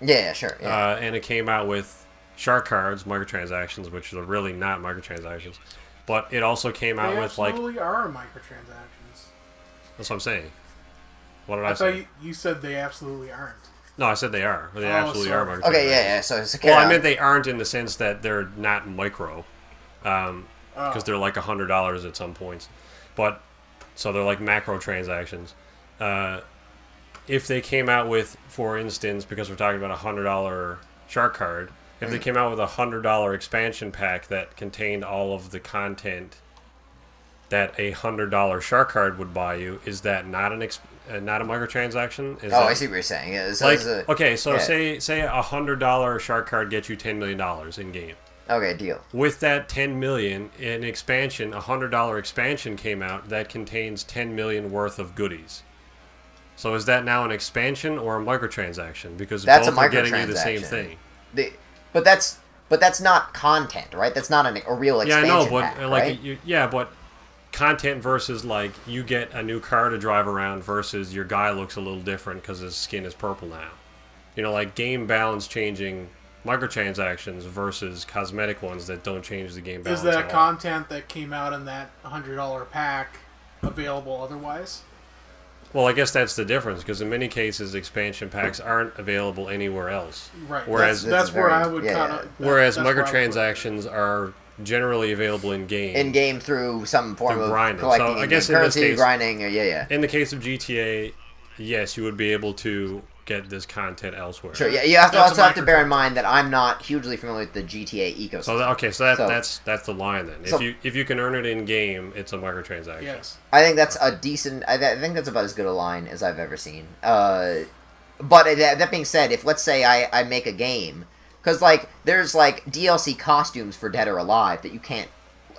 Yeah, sure. Yeah. And it came out with shark cards, microtransactions, which are really not microtransactions, but it also came out with like. They absolutely are microtransactions. That's what I'm saying. What did I say? I thought you said they absolutely aren't. No, I said they are. They absolutely are microtransactions. Okay, yeah. So I meant they aren't in the sense that they're not micro. Because they're like $100 at some points, but so they're like macro transactions. If they came out with, for instance, because we're talking about $100 shark card, if they came out with a $100 expansion pack that contained all of the content that a $100 shark card would buy you, is that not not a microtransaction? I see what you're saying. Yeah, say a $100 shark card gets you $10 million in game. Okay, deal. With that $10 million, an expansion, a $100 expansion came out that contains $10 million worth of goodies. So is that now an expansion or a microtransaction? Because both are getting you the same thing. But that's not content, right? That's not a real expansion. Yeah, I know, but pack, right? but content versus like you get a new car to drive around versus your guy looks a little different because his skin is purple now. Like game balance changing. Microtransactions versus cosmetic ones that don't change the game balance. Is that content that came out in that $100 pack available otherwise? Well, I guess that's the difference, because in many cases, expansion packs aren't available anywhere else. Right. Whereas that's where I would kind of. Whereas microtransactions are generally available in game. In game through some form of grinding. Collecting so I guess currency, in this case, grinding. Yeah. In the case of GTA, yes, you would be able to get this content elsewhere. Sure, yeah. You also have to bear in mind that I'm not hugely familiar with the GTA ecosystem. So that's the line then. If you can earn it in game, it's a microtransaction. Yes. I think that's a decent. I think that's about as good a line as I've ever seen. But that being said, if let's say I make a game, because like there's like DLC costumes for Dead or Alive that you can't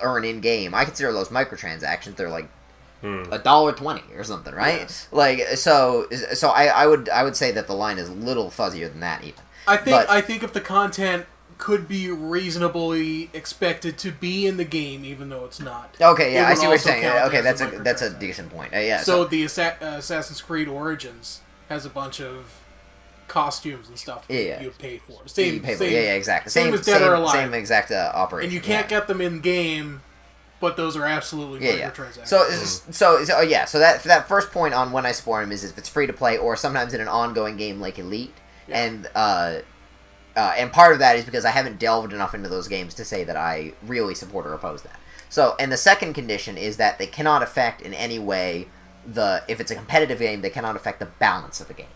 earn in game. I consider those microtransactions. They're like $1.20 or something, right? Yes. Like so I would say that the line is a little fuzzier than that even. I think if the content could be reasonably expected to be in the game, even though it's not. Okay, yeah, I see what you're saying. Okay, that's a decent point. Yeah. So the Assassin's Creed Origins has a bunch of costumes and stuff that you pay for. Same, exactly. Same as Dead or Alive. Same exact operation. And you can't get them in game. But those are absolutely microtransactions. So that first point on when I support him is if it's free to play or sometimes in an ongoing game like Elite, and part of that is because I haven't delved enough into those games to say that I really support or oppose that. So, and the second condition is that they cannot affect in any way if it's a competitive game, they cannot affect the balance of the game,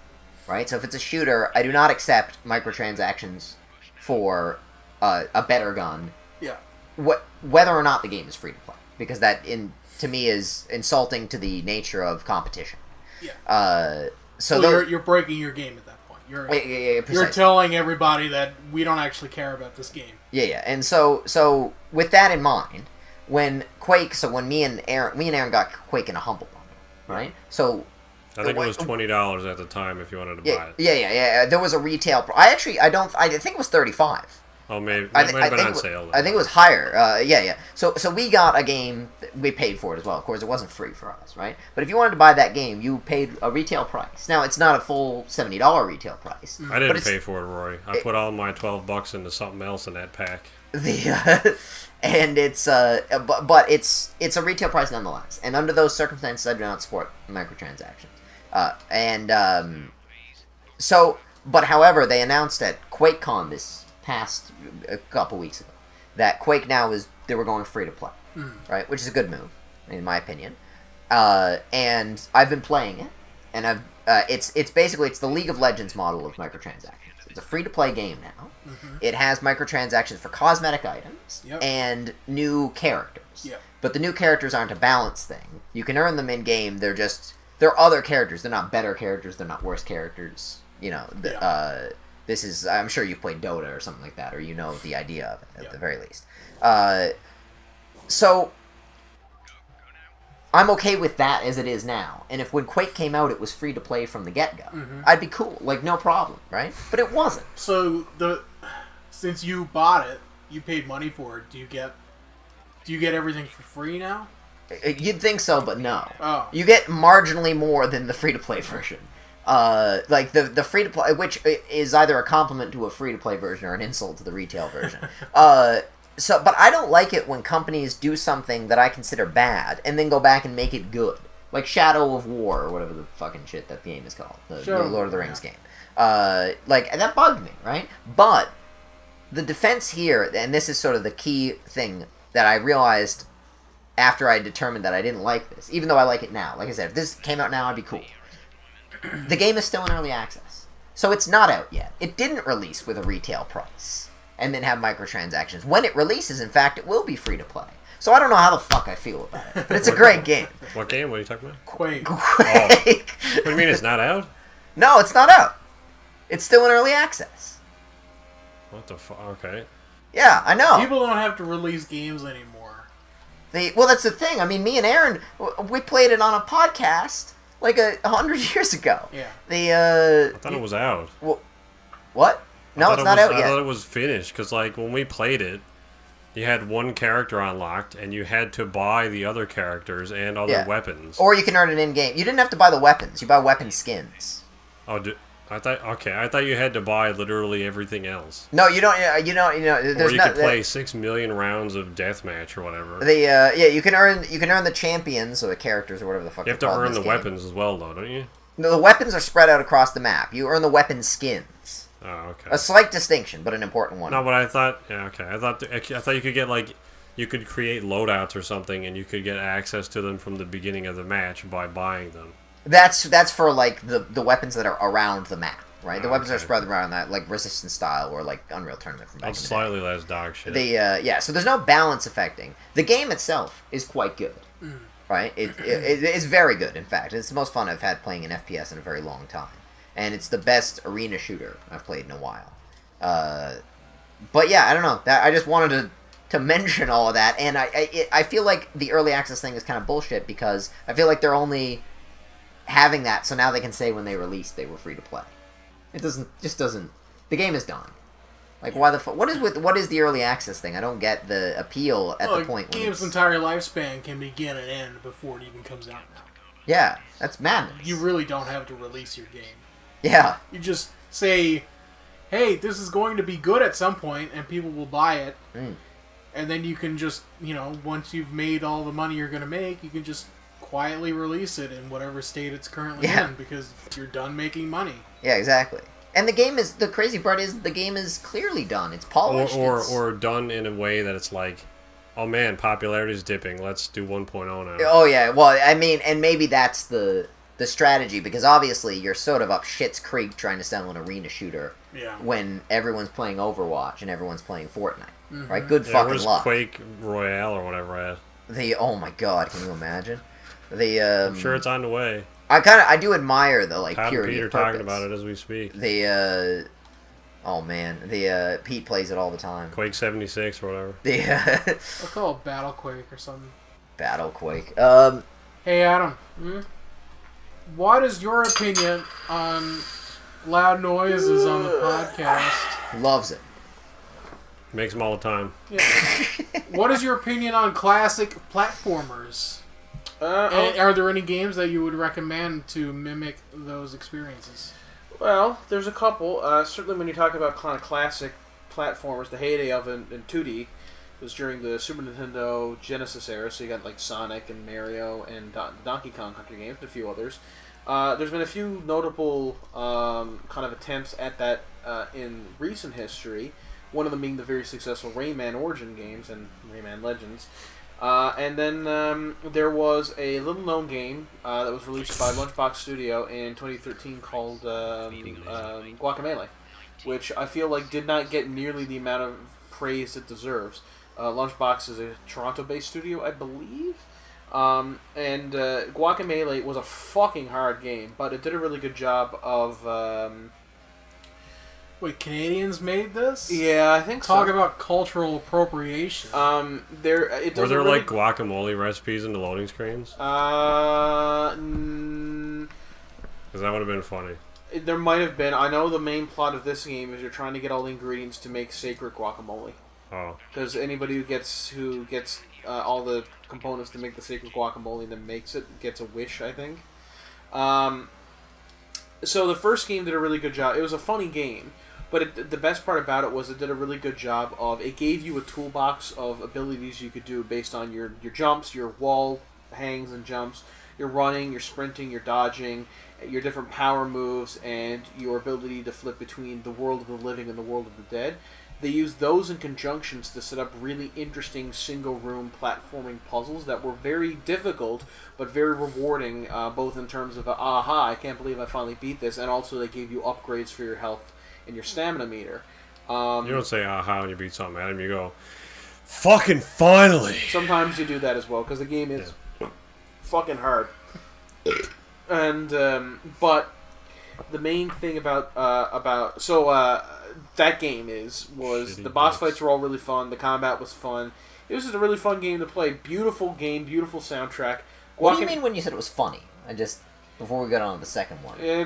right? So if it's a shooter, I do not accept microtransactions for a better gun. Yeah. Whether or not the game is free to play. because that to me is insulting to the nature of competition. Yeah. So you're breaking your game at that point. You're precisely. telling everybody that we don't actually care about this game. Yeah. And so with that in mind, when me and Aaron got Quake in a humble bundle, right? So I think it was $20 at the time if you wanted to buy it. Yeah. There was a retail. I think it was $35. Oh, maybe it might have been on sale. I think it was higher. Yeah. So we got a game. We paid for it as well. Of course, it wasn't free for us, right? But if you wanted to buy that game, you paid a retail price. Now it's not a full $70 retail price. I didn't pay for it, Rory. I put all my $12 into something else in that pack. And it's but it's a retail price nonetheless. And under those circumstances, I do not support microtransactions. But however, they announced at QuakeCon this past a couple weeks ago that Quake now they were going free to play, right? Which is a good move, in my opinion. And I've been playing it, and it's basically the League of Legends model of microtransactions. It's a free to play game now. Mm-hmm. It has microtransactions for cosmetic items and new characters. Yep. But the new characters aren't a balance thing. You can earn them in game. They're other characters. They're not better characters. They're not worse characters. This is, I'm sure you've played Dota or something like that, or you know the idea of it, at the very least. So, I'm okay with that as it is now. And if when Quake came out, it was free to play from the get-go, I'd be cool. Like, no problem, right? But it wasn't. So, since you bought it, you paid money for it, do you get everything for free now? You'd think so, but no. Oh. You get marginally more than the free-to-play version. Like the free to play, which is either a compliment to a free to play version or an insult to the retail version. But I don't like it when companies do something that I consider bad and then go back and make it good, like Shadow of War or whatever the fucking shit that game is called, the Lord of the Rings game. Like that bugged me, right? But the defense here, and this is sort of the key thing that I realized after I determined that I didn't like this, even though I like it now. Like I said, if this came out now, I'd be cool. The game is still in early access, so it's not out yet. It didn't release with a retail price and then have microtransactions. When it releases, in fact, it will be free to play. So I don't know how the fuck I feel about it, but it's a great game. What game? What are you talking about? Quake. What do you mean it's not out? No, it's not out. It's still in early access. What the fuck? Okay. Yeah, I know. People don't have to release games anymore. Well, that's the thing. I mean, me and Aaron, we played it on a podcast like 100 years ago. Yeah. I thought it was out. Well, what? No, it's not out yet. I thought it was finished, because like when we played it, you had one character unlocked, and you had to buy the other characters and other weapons. Or you can earn it in-game. You didn't have to buy the weapons. You buy weapon skins. Oh, I thought you had to buy literally everything else. No, you don't. Or you could play 6 million rounds of deathmatch or whatever. You can earn the champions or the characters or whatever the fuck. You have to earn the weapons as well, though, don't you? No, the weapons are spread out across the map. You earn the weapon skins. Oh, okay. A slight distinction, but an important one. No, but I thought, I thought you could get you could create loadouts or something, and you could get access to them from the beginning of the match by buying them. That's for like the weapons that are around the map, right? The weapons are spread around that, like Resistance style or like Unreal Tournament from back in the day. Slightly less dog shit. So there's no balance affecting. The game itself is quite good, right? It's very good. In fact, it's the most fun I've had playing an FPS in a very long time, and it's the best arena shooter I've played in a while. But yeah, I don't know. I just wanted to mention all of that, and I feel like the early access thing is kind of bullshit because I feel like they're only having that so now they can say when they released they were free to play. It doesn't. The game is done. Like why the fuck? What is the early access thing? I don't get the appeal at the point. The game's entire lifespan can begin and end before it even comes out now. Yeah, that's madness. You really don't have to release your game. Yeah. You just say, hey, this is going to be good at some point, and people will buy it. And then you can just, once you've made all the money you're going to make, you can just quietly release it in whatever state it's currently in because you're done making money. Yeah, exactly. And the crazy part is the game is clearly done. It's polished. Or done in a way that it's like, oh man, popularity's dipping. Let's do 1.0 now. Oh yeah, well, I mean, and maybe that's the strategy because obviously you're sort of up shit's creek trying to sell an arena shooter when everyone's playing Overwatch and everyone's playing Fortnite. Right? Good fucking luck. Quake Royale or whatever Oh my god, can you imagine? I'm sure it's on the way. I do admire the like Pat and purity Pete are of purpose. talking about it as we speak. Oh man, Pete plays it all the time. Quake 76 or whatever. I'll call it Battle Quake or something. Battle Quake. Hey Adam, what is your opinion on loud noises on the podcast? Loves it. Makes them all the time. Yeah. What is your opinion on classic platformers? And are there any games that you would recommend to mimic those experiences? Well, there's a couple. Certainly when you talk about kind of classic platformers, the heyday of it in 2D was during the Super Nintendo Genesis era, so you got like Sonic and Mario and Donkey Kong Country games and a few others. There's been a few notable kind of attempts at that in recent history, one of them being the very successful Rayman Origin games and Rayman Legends. And then there was a little-known game that was released by Lunchbox Studio in 2013 called Guacamelee, which I feel like did not get nearly the amount of praise it deserves. Lunchbox is a Toronto-based studio, I believe. And Guacamelee was a fucking hard game, but it did a really good job of... Wait, Canadians made this? Yeah, I think Talk so. about cultural appropriation. Were there like guacamole recipes in the loading screens? Because that would have been funny. there might have been. I know the main plot of this game is you're trying to get all the ingredients to make sacred guacamole. Oh. Because anybody who gets all the components to make the sacred guacamole and then makes it gets a wish, I think. So the first game did a really good job. It was a funny game. But the best part about it was it did a really good job of... It gave you a toolbox of abilities you could do based on your jumps, your wall hangs and jumps, your running, your sprinting, your dodging, your different power moves, and your ability to flip between the world of the living and the world of the dead. They used those in conjunctions to set up really interesting single-room platforming puzzles that were very difficult, but very rewarding, both in terms of, aha, I can't believe I finally beat this, and also they gave you upgrades for your health and your stamina meter. You don't say aha when you beat something, Adam. You go, fucking finally! Sometimes you do that as well, because the game is fucking hard. And, but the main thing about that game was the boss fights were all really fun, the combat was fun. It was just a really fun game to play. Beautiful game, beautiful soundtrack. What do you mean when you said it was funny? Before we got on to the second one. Are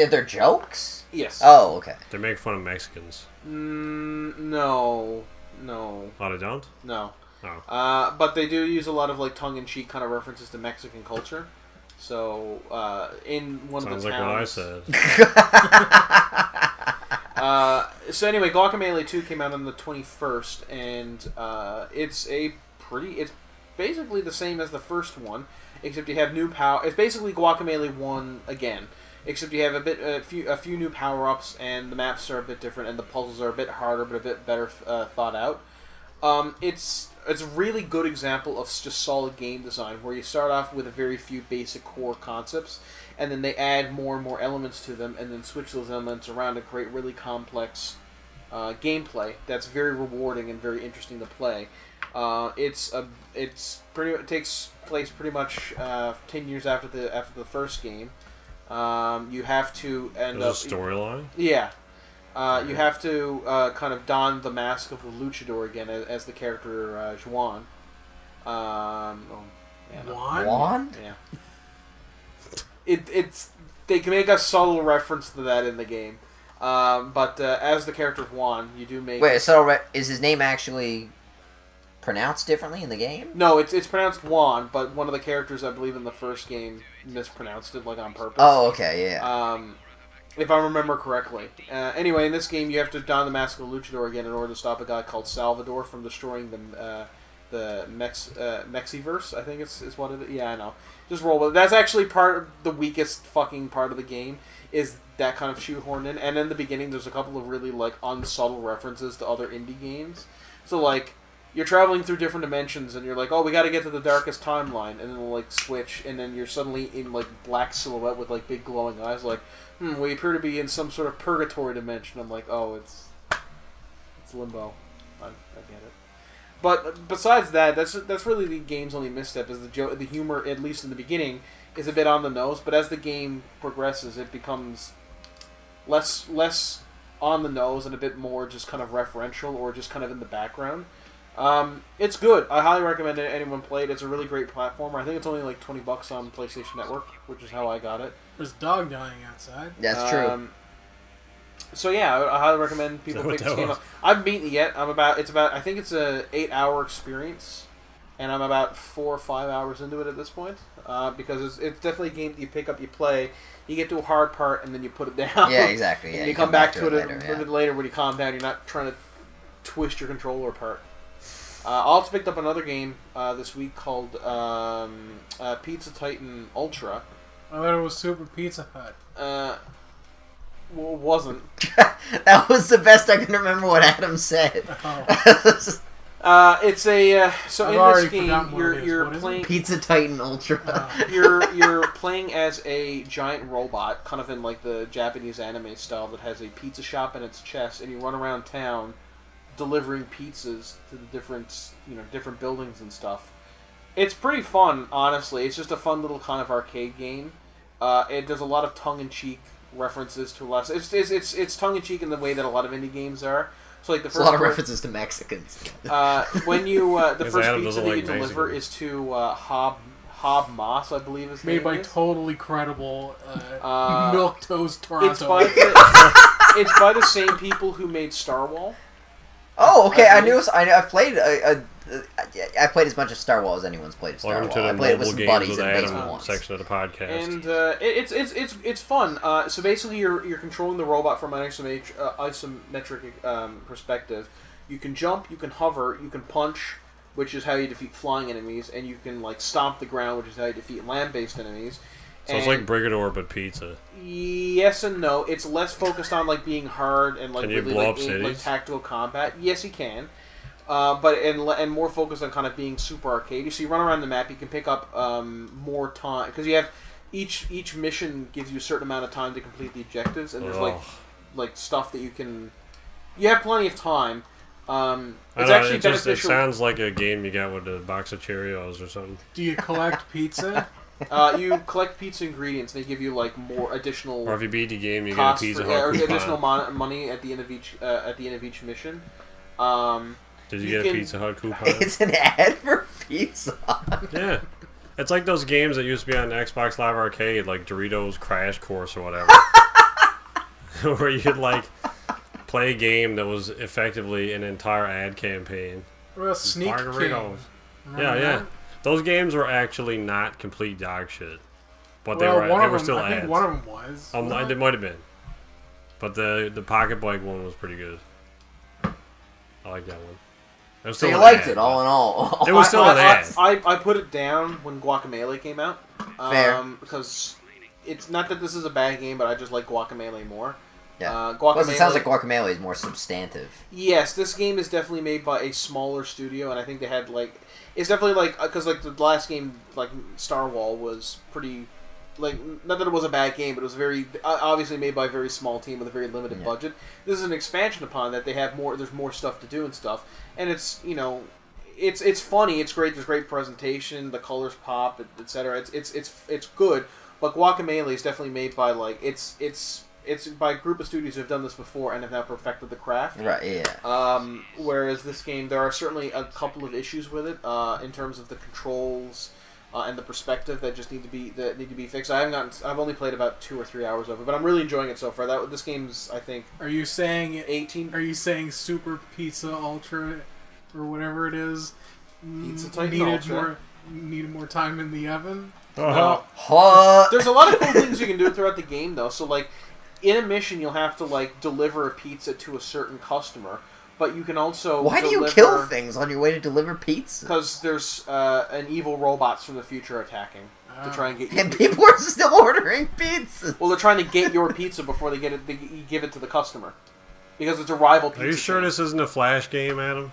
there jokes? Yes. Oh, okay. They make fun of Mexicans. No. Oh, they don't? No. Oh. But they do use a lot of like tongue-in-cheek kind of references to Mexican culture. So, in one Sounds of the towns... Sounds like what I said. So anyway, Guacamelee 2 came out on the 21st, and it's basically the same as the first one, except you have new power. It's basically Guacamelee 1 again, except you have a few new power-ups, and the maps are a bit different, and the puzzles are a bit harder, but a bit better thought out. It's a really good example of just solid game design, where you start off with a very few basic core concepts, and then they add more and more elements to them, and then switch those elements around to create really complex gameplay that's very rewarding and very interesting to play. It takes place pretty much 10 years after the first game. You have to end up... There's a storyline? Yeah. You have to kind of don the mask of the luchador again as the character Juan. Juan? Yeah. They can make a subtle reference to that in the game, but as the character Juan, you do make... Wait, so is his name actually pronounced differently in the game? No, it's pronounced Juan, but one of the characters I believe in the first game mispronounced it, like on purpose. Oh, okay, yeah. If I remember correctly. Anyway, in this game, you have to don the mask of the luchador again in order to stop a guy called Salvador from destroying the Mexiverse, I think is what it is. Yeah, I know. Just roll with it. That's actually the weakest fucking part of the game, is that kind of shoehorned in. And in the beginning, there's a couple of really, like, unsubtle references to other indie games. So, like, you're traveling through different dimensions, and you're like, oh, we gotta get to the darkest timeline, and then it'll, like, switch, and then you're suddenly in, like, black silhouette with, like, big glowing eyes, like, we appear to be in some sort of purgatory dimension. I'm like, oh, it's limbo. I get it. But besides that, that's really the game's only misstep. Is the humor, at least in the beginning, is a bit on the nose. But as the game progresses, it becomes less on the nose and a bit more just kind of referential or just kind of in the background. It's good. I highly recommend anyone play it. It's a really great platformer. I think it's only like $20 on PlayStation Network, which is how I got it. There's a dog dying outside. That's true. So yeah, I highly recommend people pick this game up. I haven't beaten it yet. I think it's a 8-hour experience, and I'm about 4 or 5 hours into it at this point. Because it's definitely a game that you pick up, you play, you get to a hard part, and then you put it down. Yeah, exactly. Yeah, and you come back to it later, a little bit later when you calm down. You're not trying to twist your controller apart. I also picked up another game this week called Pizza Titan Ultra. I thought it was Super Pizza Hut. Well, it wasn't. That was the best I can remember what Adam said. Oh. It's a so I've in already this game forgotten what it is. you're What is playing Pizza Titan Ultra. you're playing as a giant robot, kind of in like the Japanese anime style, that has a pizza shop in its chest, and you run around town delivering pizzas to the different buildings and stuff. It's pretty fun, honestly. It's just a fun little kind of arcade game. There's a lot of tongue-in-cheek references to a lot. It's tongue-in-cheek in the way that a lot of indie games are. So like the first a lot of references to Mexicans. When you the first Adam pizza doesn't that you like deliver Mexicans. is to Hob Moss, I believe his name Made by is. totally credible Milk Toast Toronto. It's by the same people who made Starwall. Oh, okay. I've played. I've played as much of Star Wars as anyone's played Star Welcome Wars. to the I played it with mobile some games buddies with in the basement Adam once. section of the podcast. And it's fun. So basically, you're controlling the robot from an isometric perspective. You can jump, you can hover, you can punch, which is how you defeat flying enemies, and you can like stomp the ground, which is how you defeat land-based enemies. So it's like Brigador but pizza. Yes and no. It's less focused on like being hard and like Can you really blow like, up cities? like tactical combat. Yes, you can. But more focused on kind of being super arcade. So you run around the map. You can pick up more time because you have each mission gives you a certain amount of time to complete the objectives, and there's like stuff that you can. You have plenty of time. It's actually beneficial. It sounds like a game you got with a box of Cheerios or something. Do you collect pizza? You collect pizza ingredients. And they give you like more additional. Or if you beat the game, you get a Pizza Hut or coupon. additional money at the end of each mission. Did you get a Pizza Hut coupon? It's an ad for Pizza Hut. Yeah. It's like those games that used to be on Xbox Live Arcade, like Doritos Crash Course or whatever. Where you could, like, play a game that was effectively an entire ad campaign. Well, Sneak Margaritos. King. Yeah. Those games were actually not complete dog shit. But they Well, were still I ads. think one of them was. It might have been. But the Pocket Bike one was pretty good. I like that one. It was So still you an liked ad, it, all in all. It was still an ad. I put it down when Guacamelee came out. Fair. Because it's not that this is a bad game, but I just like Guacamelee more. Yeah. Guacamelee, Plus, it sounds like Guacamelee is more substantive. Yes, this game is definitely made by a smaller studio, and I think they had like it's definitely like because like the last game like Starwall was pretty like not that it was a bad game, but it was very obviously made by a very small team with a very limited budget. This is an expansion upon that. They have more. There's more stuff to do and stuff, and it's it's funny. It's great. There's great presentation. The colors pop, etc. It's good. But Guacamelee is definitely made by like it's by a group of studios who have done this before and have now perfected the craft. Right, yeah. Whereas this game, there are certainly a couple of issues with it in terms of the controls and the perspective that just need to be fixed. I've only played about 2 or 3 hours of it, but I'm really enjoying it so far. This game's, I think, Are you saying 18. Are you saying Super Pizza Ultra or whatever it is? Pizza Titan Ultra. Needed more time in the oven? Hot. There's a lot of cool things you can do throughout the game, though. So, like, in a mission, you'll have to like deliver a pizza to a certain customer, but you can also. Why do you kill things on your way to deliver pizza? Because there's an evil robots from the future attacking to try and get you. And people are still ordering pizza. Well, they're trying to get your pizza before they get it. They give it to the customer because it's a rival pizza. Are you sure this isn't a Flash game, Adam?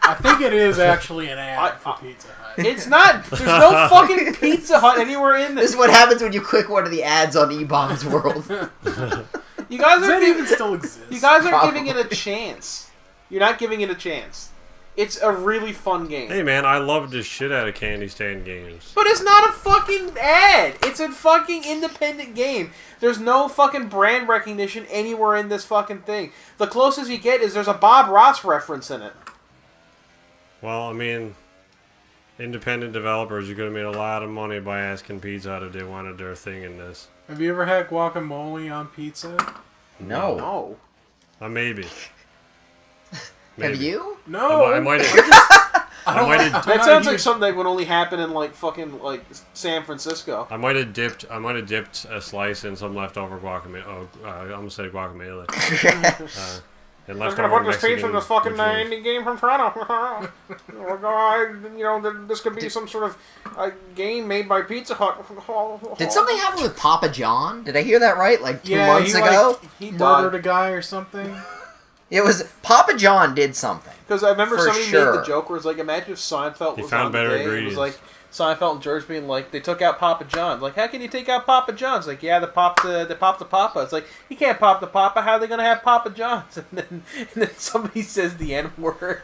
I think it is actually an ad for Pizza Hut. It's not. There's no fucking Pizza Hut anywhere in This this. is what happens when you click one of the ads on E-Bomb's World. You guys Does are that even giving. still exist? You guys aren't Probably. giving it a chance. You're not giving it a chance. It's a really fun game. Hey man, I love the shit out of Candy Stand games. But it's not a fucking ad. It's a fucking independent game. There's no fucking brand recognition anywhere in this fucking thing. The closest you get is there's a Bob Ross reference in it. Well, I mean, independent developers, you could have made a lot of money by asking Pizza Hut if they wanted their thing in this. Have you ever had guacamole on pizza? No. No. Maybe. Have you? No. I might have. That sounds like something that would only happen in like fucking like San Francisco. I might have dipped a slice in some leftover guacamole. Oh, I almost said guacamole. And I'm gonna put this pizza in this fucking indie game from Toronto. This could be some sort of game made by Pizza Hut. Did something happen with Papa John? Did I hear that right? Like 2 Yeah, months he, ago? He murdered died. a guy or something. It was Papa John did something. Because I remember For somebody sure. made the joke where it's like, imagine if Seinfeld He was found on better today. It was ingredients. like Seinfeld and George being like, they took out Papa John's. Like, how can you take out Papa John's? Like, yeah, they popped the Papa. It's like, you can't pop the Papa. How are they gonna have Papa John's? And then somebody says the N-word.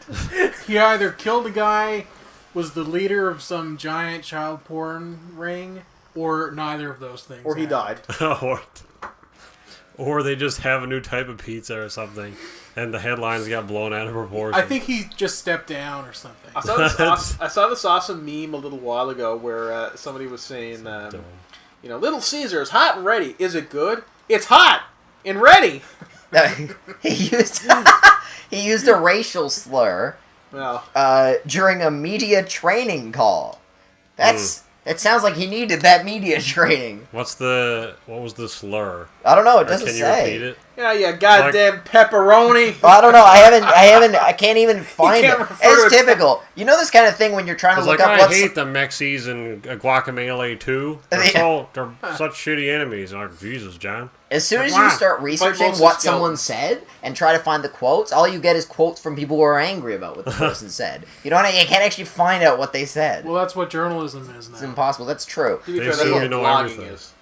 He either killed a guy, was the leader of some giant child porn ring, or neither of those things. Or he died. Or they just have a new type of pizza or something, and the headlines got blown out of proportion. I think he just stepped down or something. I saw this awesome meme a little while ago where somebody was saying, Little Caesars, hot and ready. Is it good? It's hot and ready. he used a racial slur Well, during a media training call. It sounds like he needed that media training. What was the slur? I don't know. It Or doesn't can you say. repeat it? yeah, goddamn pepperoni. Well, I don't know. I can't even find can't it. refer It's to it. typical. You know this kind of thing when you're trying to It's look like, up I what's... hate the Mexies and Guacamole too. They're such shitty enemies. I'm like, Jesus, John. As soon as you start researching mostly what skeletons. someone said and try to find the quotes, all you get is quotes from people who are angry about what the person said. You can't actually find out what they said. Well, that's what journalism is It's now. impossible. That's true. To be They fair, that's assume what you know blogging everything. is.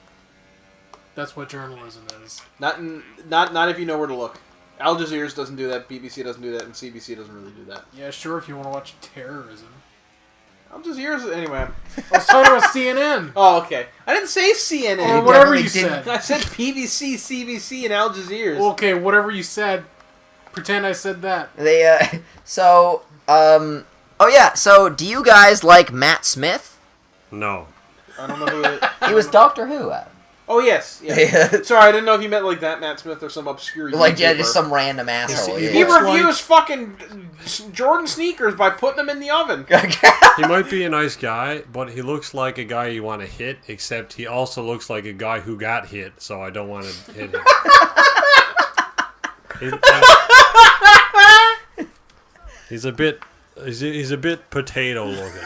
That's what journalism is. Not if you know where to look. Al Jazeera doesn't do that, BBC doesn't do that, and CBC doesn't really do that. Yeah, sure, if you want to watch terrorism. Al Jazeera, anyway. I was talking about CNN. Oh, okay. I didn't say CNN. Or whatever you definitely said. I said BBC, CBC, and Al Jazeera. Okay, whatever you said. Pretend I said that. So do you guys like Matt Smith? No. I don't know who it He was Doctor Who. Oh, yes. Yeah. Sorry, I didn't know if you meant like that Matt Smith or some obscure Like, yeah, YouTuber. just some random asshole. He He looks reviews fucking Jordan sneakers by putting them in the oven. He might be a nice guy, but he looks like a guy you want to hit, except he also looks like a guy who got hit, so I don't want to hit him. He's a bit potato looking.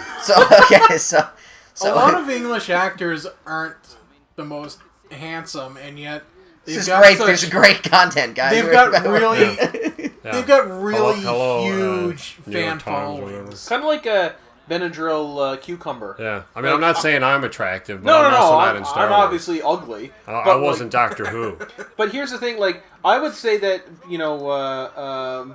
A lot of English actors aren't the most handsome, and yet This is great content, guys. They've got really, Yeah. they've got really Hello, huge New York fan Times or whatever. followings. Kind of like a Benadryl cucumber. Yeah, I mean, I'm not saying I'm attractive, but No, I'm also not I'm, in Star I'm Wars. obviously ugly. I but, wasn't Doctor Who. But here's the thing, like, I would say that,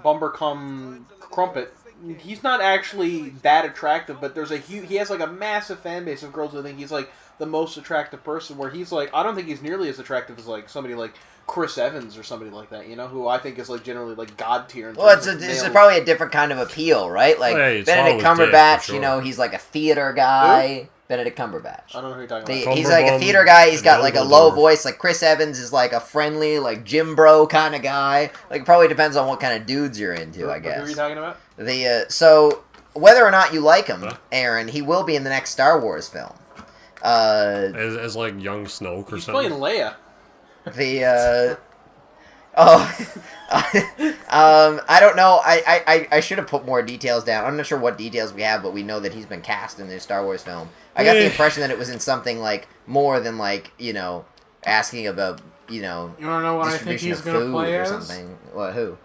Bumbercum Crumpet, he's not actually that attractive, but he has, like, a massive fan base of girls who think he's, like, the most attractive person, where he's, like, I don't think he's nearly as attractive as, like, somebody like Chris Evans or somebody like that, who I think is, like, generally, like, god tier. Well, it's probably a different kind of appeal, right? Like, Hey, it's Benedict always Cumberbatch, dick, for sure. he's like a theater guy. Benedict Cumberbatch. I don't know who you're talking about. He's like a Cumberbum theater guy. He's got like a low Dumbledore. voice. Like Chris Evans is like a friendly, like Jim Bro kind of guy. Like it probably depends on what kind of dudes you're into, I Who are you guess. talking about? So whether or not you like him, Aaron, he will be in the next Star Wars film. As like young Snoke or He's something. playing Leia. I don't know. I should have put more details down. I'm not sure what details we have, but we know that he's been cast in this Star Wars film. I got the impression that it was in something like more than like asking about You want to know what I think distribution he's of going to food play or as? something. What? Who?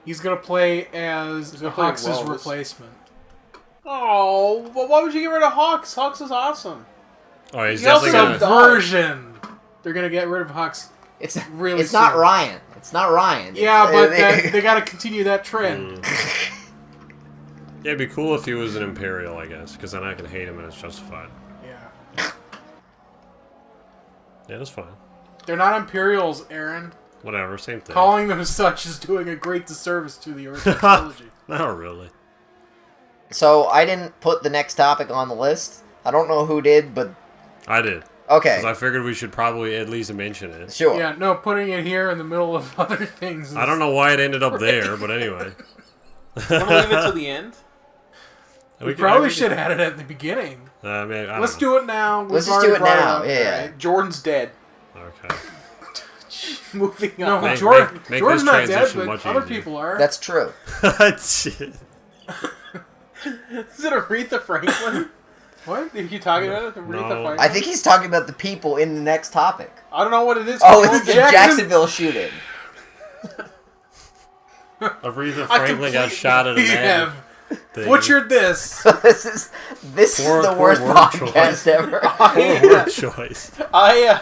He's going to play as gonna play Hux's Wallace. replacement. Oh, well, why would you get rid of Hux? Hux is awesome. Oh, he's He also definitely got gonna. Version. They're going to get rid of Hux. It's Really It's not soon. Ryan. It's not Ryan. Yeah, It's- but they got to continue that trend. Yeah, it'd be cool if he was an Imperial, I guess, because then I can hate him and it's justified. Yeah. Yeah, that's fine. They're not Imperials, Aaron. Whatever, same thing. Calling them such is doing a great disservice to the original trilogy. Not really. So I didn't put the next topic on the list. I don't know who did, but I did. okay. Because I figured we should probably at least mention it. Sure. Yeah, no, putting it here in the middle of other things. Is... I don't know why it ended up there, but anyway. Want to leave it to the end? We probably should have had it at the beginning. I mean, I Let's don't know. do it now. Let's just do it now. Yeah. Right. Jordan's dead. Okay. Moving No, on. Make Jordan's this not dead, transition but much other easier. people are. That's true. Shit. Is it Aretha Franklin? What? Are you talking about it? Aretha No. Franklin? I think he's talking about the people in the next topic. I don't know what it is. Oh, it's the Jackson- Jacksonville shooting. Aretha Franklin got shot at a We man. have thing. butchered this. this is Poor- the poor worst word podcast choice. ever. Poor word choice. I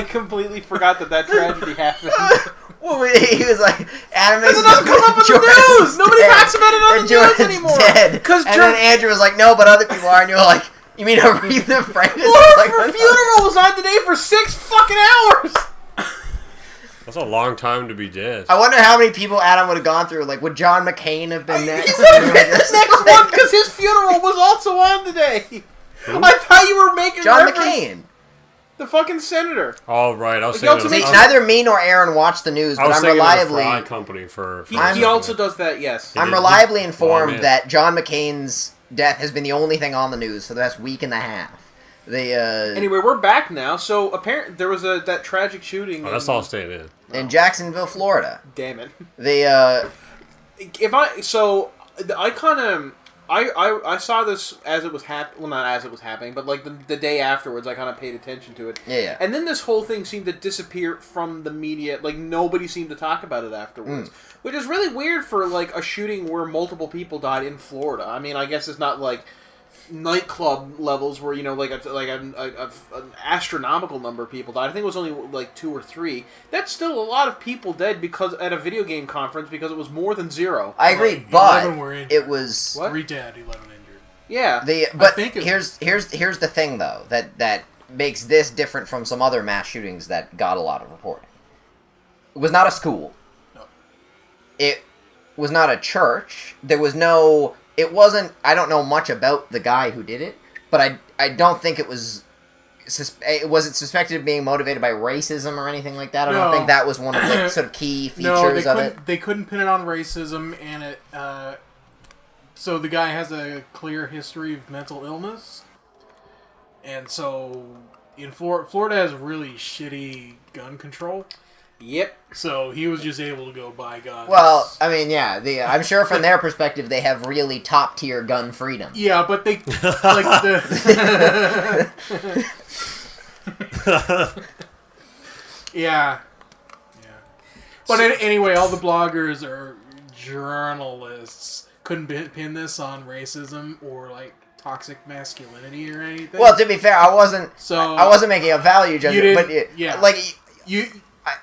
completely forgot that tragedy happened. Well, he was like, Adam makes It doesn't come up in the news! Nobody talks about it on the news anymore! Dead. 'Cause And then Andrew was like, no, but other people are. And you're like, you mean Aretha Franklin? Well, Like, her funeral was on today for 6 fucking hours! That's a long time to be dead. I wonder how many people Adam would have gone through. Like, would John McCain have been He next? would have been the next one because his funeral was also on today. I thought you were making John reference McCain. the fucking senator. Oh, right. I was Like, thinking ultimately- of, Neither me nor Aaron watch the news, I but was I'm thinking reliably... of the fry company for He I'm- also does that, yes. I'm did- reliably oh, informed man. that John McCain's death has been the only thing on the news for the past week and a half. Anyway, we're back now. So apparently there was that tragic shooting. Oh, that's all staying in. in Jacksonville, Florida. Damn it. I saw this as it was happening. Well, not as it was happening, but like the day afterwards, I kind of paid attention to it. Yeah. And then this whole thing seemed to disappear from the media. Like nobody seemed to talk about it afterwards, which is really weird for like a shooting where multiple people died in Florida. I mean, I guess it's not like nightclub levels where an astronomical number of people died. I think it was only like 2 or 3. That's still a lot of people dead because at a video game conference because it was more than 0. I agree, 11 but were injured. it was... What? 3 dead, 11 injured. Yeah. But think it- here's the thing, though, that makes this different from some other mass shootings that got a lot of reporting. It was not a school. No. It was not a church. There was no... It wasn't... I don't know much about the guy who did it, but I don't think it was... Was it suspected of being motivated by racism or anything like that? I don't No. think that was one of the sort of key features No, of it. they couldn't pin it on racism, and it. So the guy has a clear history of mental illness, and so in Florida has really shitty gun control. Yep. So he was just able to go buy guns. Well, I mean, yeah, I'm sure from their perspective they have really top tier gun freedom. yeah, but they like the. Yeah. But anyway, all the bloggers or journalists couldn't pin this on racism or like toxic masculinity or anything. Well, to be fair, I wasn't making a value you judgment, but didn't, yeah, like you.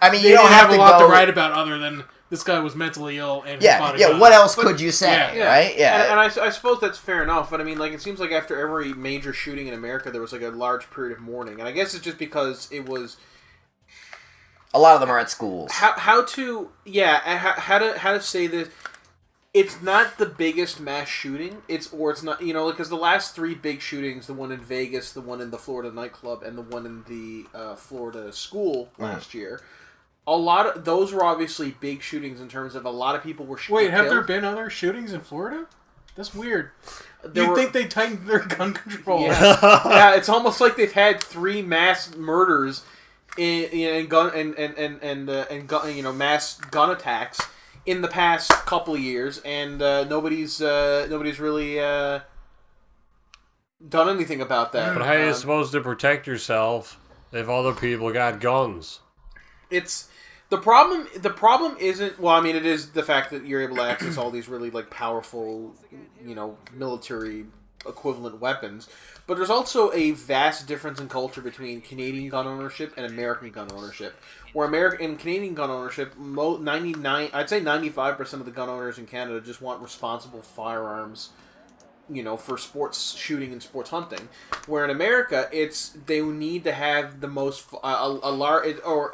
I mean, They you don't didn't have a to lot go. to write about other than this guy was mentally ill and bought a gun. What else But- could you say, yeah. right? Yeah, And I suppose that's fair enough, but I mean, like, it seems like after every major shooting in America, there was like a large period of mourning, and I guess it's just because it was a lot of them are at schools. how to say this. It's not the biggest mass shooting. It's not because the last 3 big shootings, the one in Vegas, the one in the Florida nightclub, and the one in the Florida school last year. A lot of those were obviously big shootings in terms of a lot of people were Wait, have killed. there been other shootings in Florida? That's weird. There You'd were- think they tightened their gun control. Yeah, it's almost like they've had 3 mass murders in gun and mass gun attacks in the past couple of years, and nobody's really done anything about that. But how are you supposed to protect yourself if other people got guns? It's the problem. The problem isn't. Well, I mean, it is the fact that you're able to access all these really like powerful, military equivalent weapons. But there's also a vast difference in culture between Canadian gun ownership and American gun ownership. Where Canadian gun ownership, 95% of the gun owners in Canada just want responsible firearms for sports shooting and sports hunting. Where in America, they need to have the most a large, or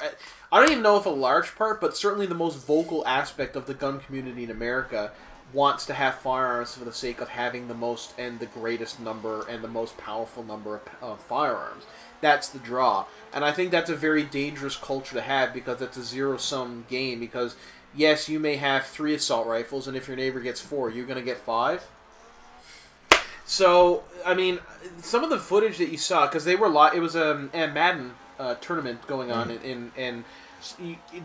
I don't even know if a large part, but certainly the most vocal aspect of the gun community in America wants to have firearms for the sake of having the most and the greatest number and the most powerful number of firearms. That's the draw. And I think that's a very dangerous culture to have, because it's a zero-sum game. Because, yes, you may have 3 assault rifles, and if your neighbor gets 4, you're going to get 5. So, I mean, some of the footage that you saw, because they were it was a Madden tournament going on, and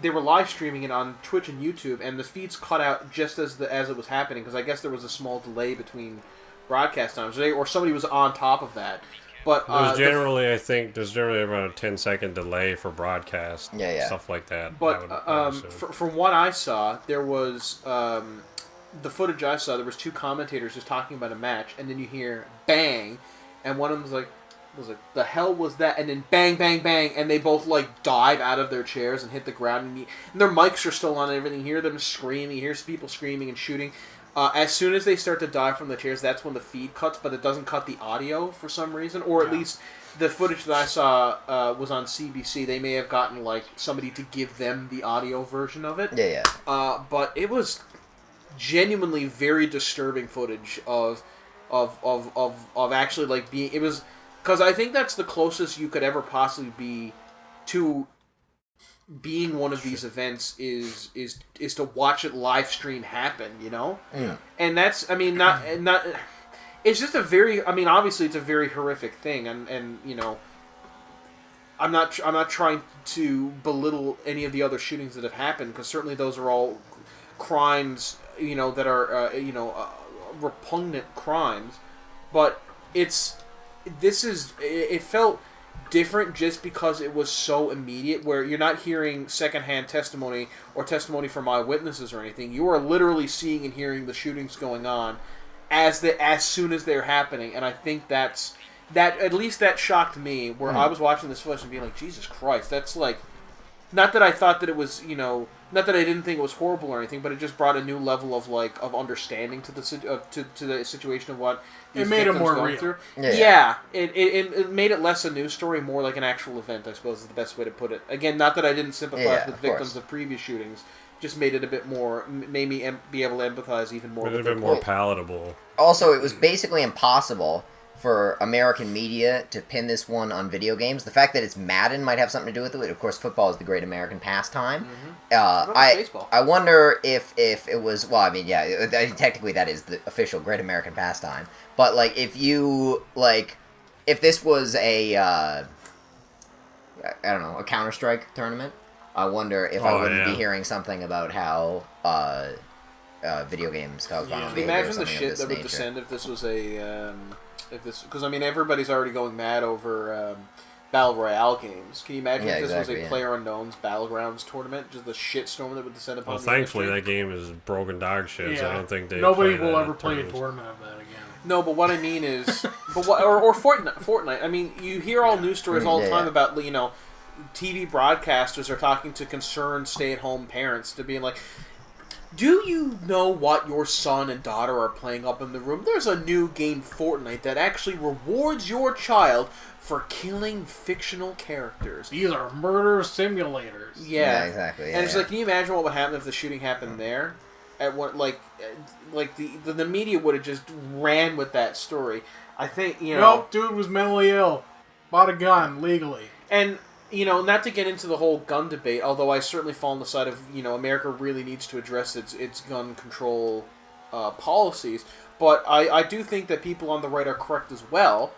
they were live streaming it on Twitch and YouTube, and the feeds cut out just as it was happening, because I guess there was a small delay between broadcast times, or somebody was on top of that. But there's generally around a 10-second delay for broadcast, stuff like that. But from what I saw, there was the footage I saw. There was 2 commentators just talking about a match, and then you hear bang, and one of them was like, the hell was that? And then bang, bang, bang, and they both dive out of their chairs and hit the ground, and their mics are still on and everything. You hear them screaming, you hear people screaming and shooting. As soon as they start to dive from the chairs, that's when the feed cuts, but it doesn't cut the audio for some reason, or at least the footage that I saw was on CBC. They may have gotten somebody to give them the audio version of it. But it was genuinely very disturbing footage of actually being. It was. Because I think that's the closest you could ever possibly be to being one of these events is to watch it live stream happen, Yeah. And that's, not. It's just a very. Obviously, it's a very horrific thing, and I'm not trying to belittle any of the other shootings that have happened, because certainly those are all crimes, that are repugnant crimes, but it felt different just because it was so immediate, where you're not hearing secondhand testimony or testimony from eyewitnesses or anything. You are literally seeing and hearing the shootings going on as soon as they're happening, and I think that at least that shocked me, where I was watching this footage and being like, Jesus Christ, that's not that I thought that it was, not that I didn't think it was horrible or anything, but it just brought a new level of understanding to the situation of what these it made it more real. Through. Yeah. It made it less a news story, more like an actual event, I suppose is the best way to put it. Again, not that I didn't sympathize with victims of previous shootings, just made it a bit more, made me be able to empathize even more. Made it a bit more palatable. Also, it was basically impossible for American media to pin this one on video games. The fact that it's Madden might have something to do with it. Of course, football is the great American pastime. I wonder if it was... Well, technically that is the official great American pastime. But, if you... if this was a... I don't know, a Counter-Strike tournament, I wonder if I wouldn't be hearing something about how... video games cause violent behavior. Imagine the shit that would descend if this was a... because everybody's already going mad over battle royale games. Can you imagine if this was a PlayerUnknown's Battlegrounds tournament? Just the shitstorm that would descend upon. Well, thankfully that game is broken dog shit. So I don't think nobody will ever play a tournament of that again. No, but what I mean is, or Fortnite. You hear all news stories all the time about TV broadcasters are talking to concerned stay-at-home parents to being like, do you know what your son and daughter are playing up in the room? There's a new game, Fortnite, that actually rewards your child for killing fictional characters. These are murder simulators. Yeah, exactly. And it's can you imagine what would happen if the shooting happened there? At what, the media would have just ran with that story. I think, Nope, dude was mentally ill. Bought a gun legally. And... not to get into the whole gun debate, although I certainly fall on the side of, America really needs to address its gun control policies, but I do think that people on the right are correct as well.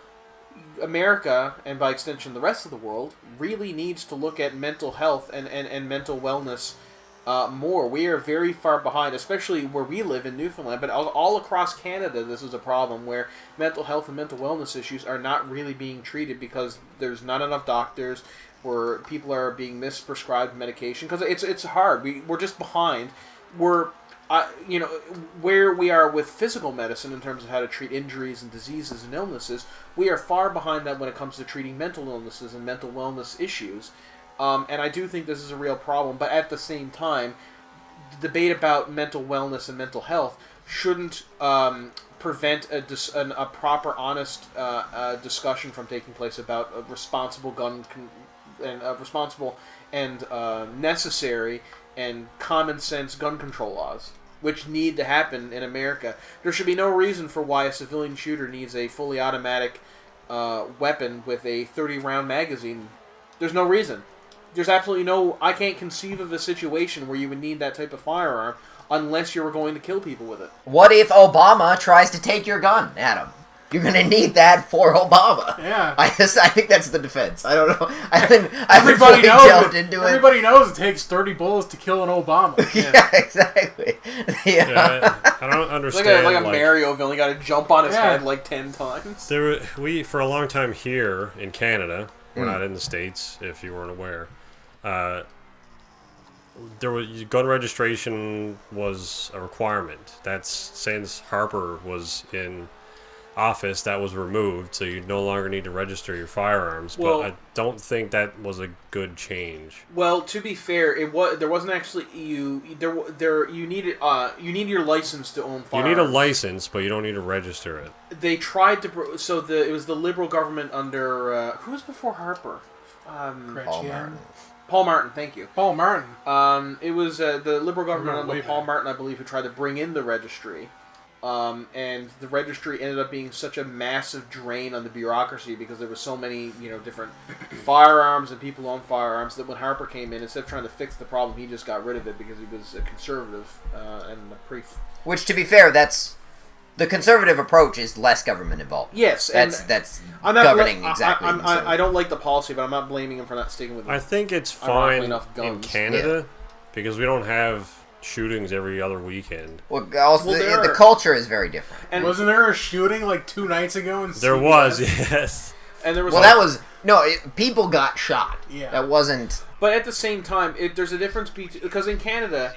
America, and by extension the rest of the world, really needs to look at mental health and mental wellness more. We are very far behind, especially where we live in Newfoundland, but all across Canada this is a problem where mental health and mental wellness issues are not really being treated because there's not enough doctors, where people are being misprescribed medication, because it's hard. We're just behind. Where we are with physical medicine in terms of how to treat injuries and diseases and illnesses, we are far behind that when it comes to treating mental illnesses and mental wellness issues. And I do think this is a real problem, but at the same time, the debate about mental wellness and mental health shouldn't prevent a proper, honest discussion from taking place about a responsible responsible and necessary and common sense gun control laws, which need to happen in America. There should be no reason for why a civilian shooter needs a fully automatic weapon with a 30-round magazine. There's no reason. There's absolutely no... I can't conceive of a situation where you would need that type of firearm unless you were going to kill people with it. What if Obama tries to take your gun, Adam? You're going to need that for Obama. Yeah. I think that's the defense. I don't know. I haven't Everybody fully knows delved it. into it. Everybody knows it takes 30 bullets to kill an Obama. Yeah, exactly. Yeah. Yeah, I don't It's understand. like a Mario villain. You got to jump on his Yeah. head like 10 times. We for a long time here in Canada, we're not in the States, if you weren't aware. There was gun registration was a requirement. That's since Harper was in office, that was removed, so you no longer need to register your firearms. Well, but I don't think that was a good change. Well, to be fair, there wasn't actually you needed your license to own firearms. You need a license, but you don't need to register it. They tried to it was the Liberal government under who was before Harper? Paul Chrétien. Martin. Paul Martin, thank you. Paul Martin. It was the Liberal government Remember under way Paul back. Martin, I believe, who tried to bring in the registry. And the registry ended up being such a massive drain on the bureaucracy because there were so many, different firearms and people own firearms that when Harper came in, instead of trying to fix the problem, he just got rid of it because he was a conservative and a pretty... Which, to be fair, that's... The conservative approach is less government involved. Yes, That's I'm not governing exactly. I don't like the policy, but I'm not blaming him for not sticking with it. I think it's Ironically fine enough, in guns. Canada because we don't have shootings every other weekend. Well, also, Well, the culture is very different. And Wasn't there a shooting like 2 nights ago in There CBS? was, yes. and there was Well, that was... No, people got shot. Yeah. That wasn't... but at the same time, there's a difference because in Canada,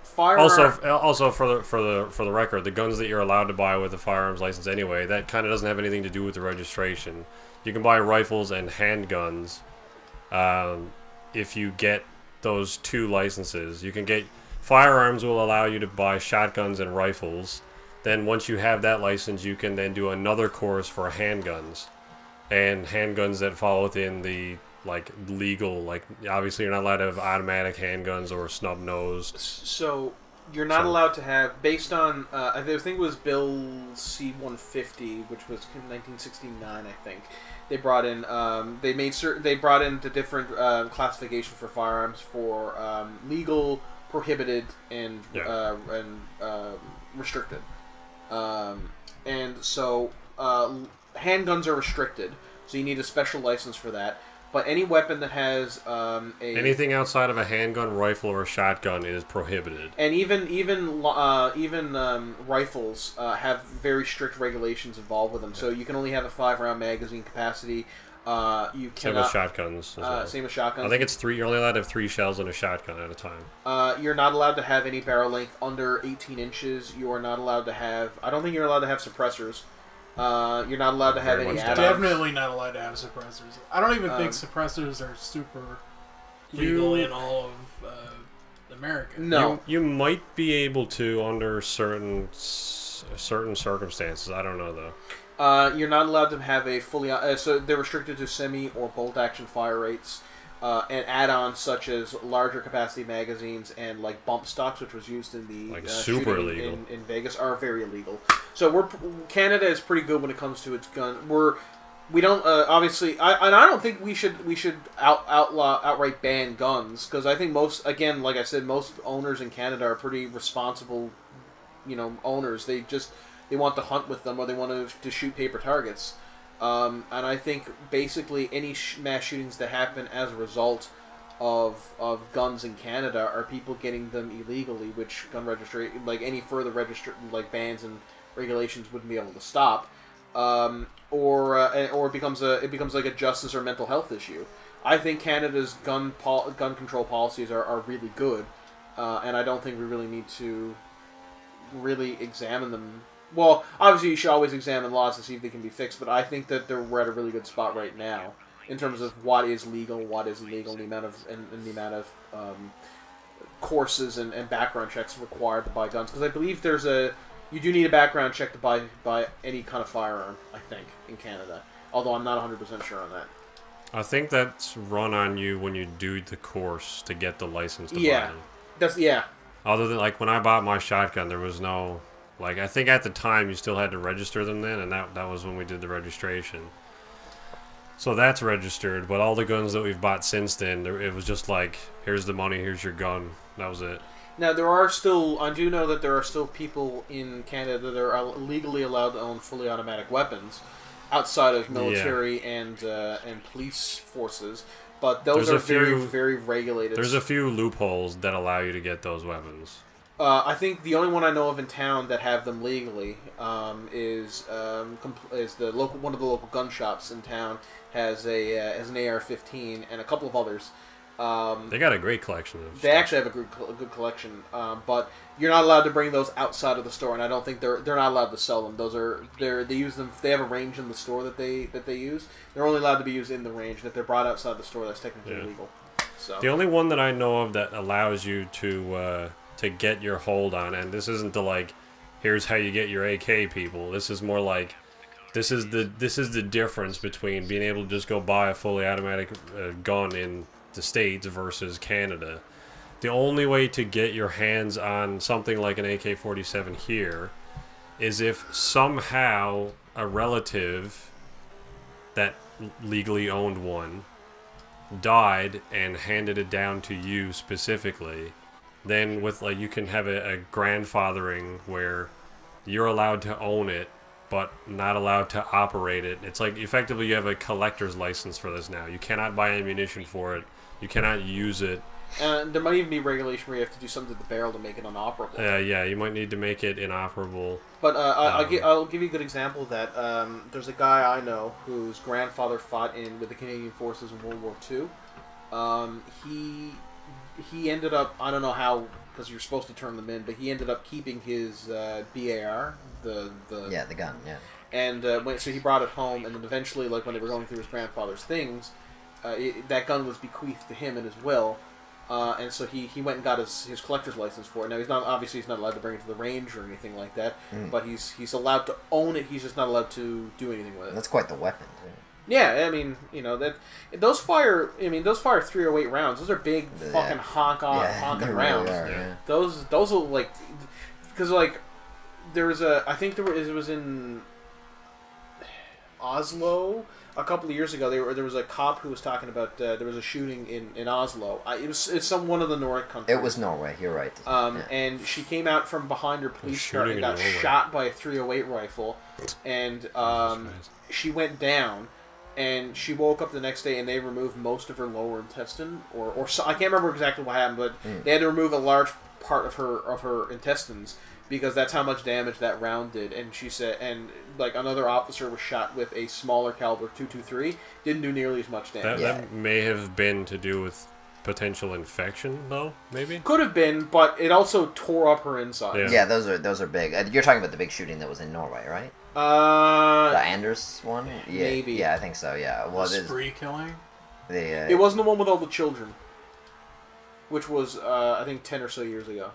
firearms. Also for the record, the guns that you're allowed to buy with a firearms license anyway, that kind of doesn't have anything to do with the registration. You can buy rifles and handguns if you get those 2 licenses. You can get firearms will allow you to buy shotguns and rifles. Then once you have that license, you can then do another course for handguns, and handguns that fall within the legal, obviously you're not allowed to have automatic handguns or snub nosed. So you're not allowed to have, based on I think it was Bill C-150, which was in 1969, I think. They brought in they brought in the different classification for firearms for legal, prohibited, and restricted. And so handguns are restricted, so you need a special license for that. But any weapon that has anything outside of a handgun, rifle, or shotgun is prohibited. and even rifles have very strict regulations involved with them. So you can only have a 5-round magazine capacity. You Same cannot. with shotguns as well. Same with shotguns. I think it's 3. You're only allowed to have 3 shells in a shotgun at a time. You're not allowed to have any barrel length under 18 inches. You are not allowed to have... I don't think you're allowed to have suppressors. You're not allowed to have Very any much add-ons. Definitely not allowed to have suppressors. I don't even think suppressors are super legal in all of America. No. You might be able to under certain circumstances. I don't know though. You're not allowed to have a fully... so they're restricted to semi or bolt-action fire rates. And add-ons such as larger capacity magazines and bump stocks, which was used in the super shooting illegal in Vegas, are very illegal. So Canada is pretty good when it comes to its gun. We don't obviously. I don't think we should outright ban guns, because I think most owners in Canada are pretty responsible, owners. They want to hunt with them, or they want to shoot paper targets. And I think basically any mass shootings that happen as a result of guns in Canada are people getting them illegally, which gun registry, any further bans and regulations wouldn't be able to stop, or it becomes like a justice or mental health issue. I think Canada's gun control policies are really good, and I don't think we really need to really examine them. Well, obviously you should always examine laws to see if they can be fixed, but I think that we're at a really good spot right now in terms of what is legal, what is illegal, and the amount of courses and background checks required to buy guns. Because I believe there's You do need a background check to buy any kind of firearm, I think, in Canada. Although I'm not 100% sure on that. I think that's run on you when you do the course to get the license to buy Yeah. them. Other than, like, when I bought my shotgun, there was no... Like, I think at the time you still had to register them then, and that was when we did the registration. So that's registered, but all the guns that we've bought since then, it was just like, here's the money, here's your gun. That was it. Now, I do know that there are still people in Canada that are legally allowed to own fully automatic weapons outside of military and police forces, but those are very, very regulated. There's a few loopholes that allow you to get those weapons. I think the only one I know of in town that have them legally is the local one of the local gun shops in town has an AR-15 and a couple of others. They got a great collection of They actually have a good collection, but you're not allowed to bring those outside of the store, and I don't think they're not allowed to sell them. They use them. They have a range in the store that they use. They're only allowed to be used in the range. If they're brought outside the store, that's technically illegal. So the only one that I know of that allows you to get your hold on, and this isn't the like, here's how you get your AK, people. This is more like, this is the difference between being able to just go buy a fully automatic gun in the States versus Canada. The only way to get your hands on something like an AK-47 here is if somehow a relative that legally owned one died and handed it down to you specifically. Then with like you can have a grandfathering where you're allowed to own it but not allowed to operate it. It's like effectively you have a collector's license for this now. You cannot buy ammunition for it. You cannot use it. There might even be regulation where you have to do something to the barrel to make it inoperable. Yeah, you might need to make it inoperable. But I'll give you a good example of that. There's a guy I know whose grandfather fought with the Canadian Forces in World War II. He ended up, I don't know how, because you're supposed to turn them in, but he ended up keeping his BAR, the gun, yeah. And so he brought it home, and then eventually, like when they were going through his grandfather's things, that gun was bequeathed to him in his will, and so he went and got his collector's license for it. Now he's not allowed to bring it to the range or anything like that, but he's allowed to own it. He's just not allowed to do anything with it. That's quite the weapon, too. Yeah, I mean, those fire 308 rounds. Those are big fucking honking rounds. Really are, yeah. Those are like, because like there was it was in Oslo a couple of years ago. There was a cop who was talking about there was a shooting in Oslo. It's one of the Nordic countries. It was Norway. You're right. And she came out from behind her police car and got shot by a 308 rifle, and she went down. And she woke up the next day, and they removed most of her lower intestine, or so, I can't remember exactly what happened, but they had to remove a large part of her intestines because that's how much damage that round did. And she said, and like another officer was shot with a smaller caliber .223, didn't do nearly as much damage. That may have been to do with potential infection, though. Maybe could have been, but it also tore up her insides. Yeah, those are big. You're talking about the big shooting that was in Norway, right? The Anders one? Yeah, maybe. Yeah, I think so, yeah. Well, spree killing? It wasn't the one with all the children. Which was, I think, 10 or so years ago.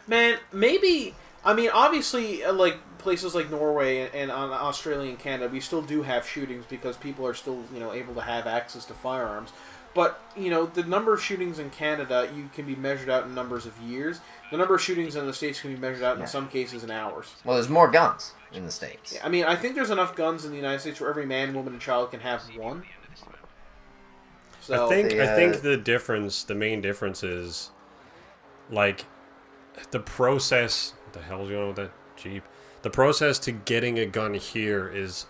Man, maybe... I mean, obviously, like, places like Norway and Australia and Canada, we still do have shootings because people are still, able to have access to firearms. But, the number of shootings in Canada, you can be measured out in numbers of years. The number of shootings in the States can be measured out in some cases in hours. Well, there's more guns in the States. Yeah, I mean, I think there's enough guns in the United States where every man, woman, and child can have one. So I think the main difference is, like, the process... What the hell's going on with that Jeep? The process to getting a gun here is...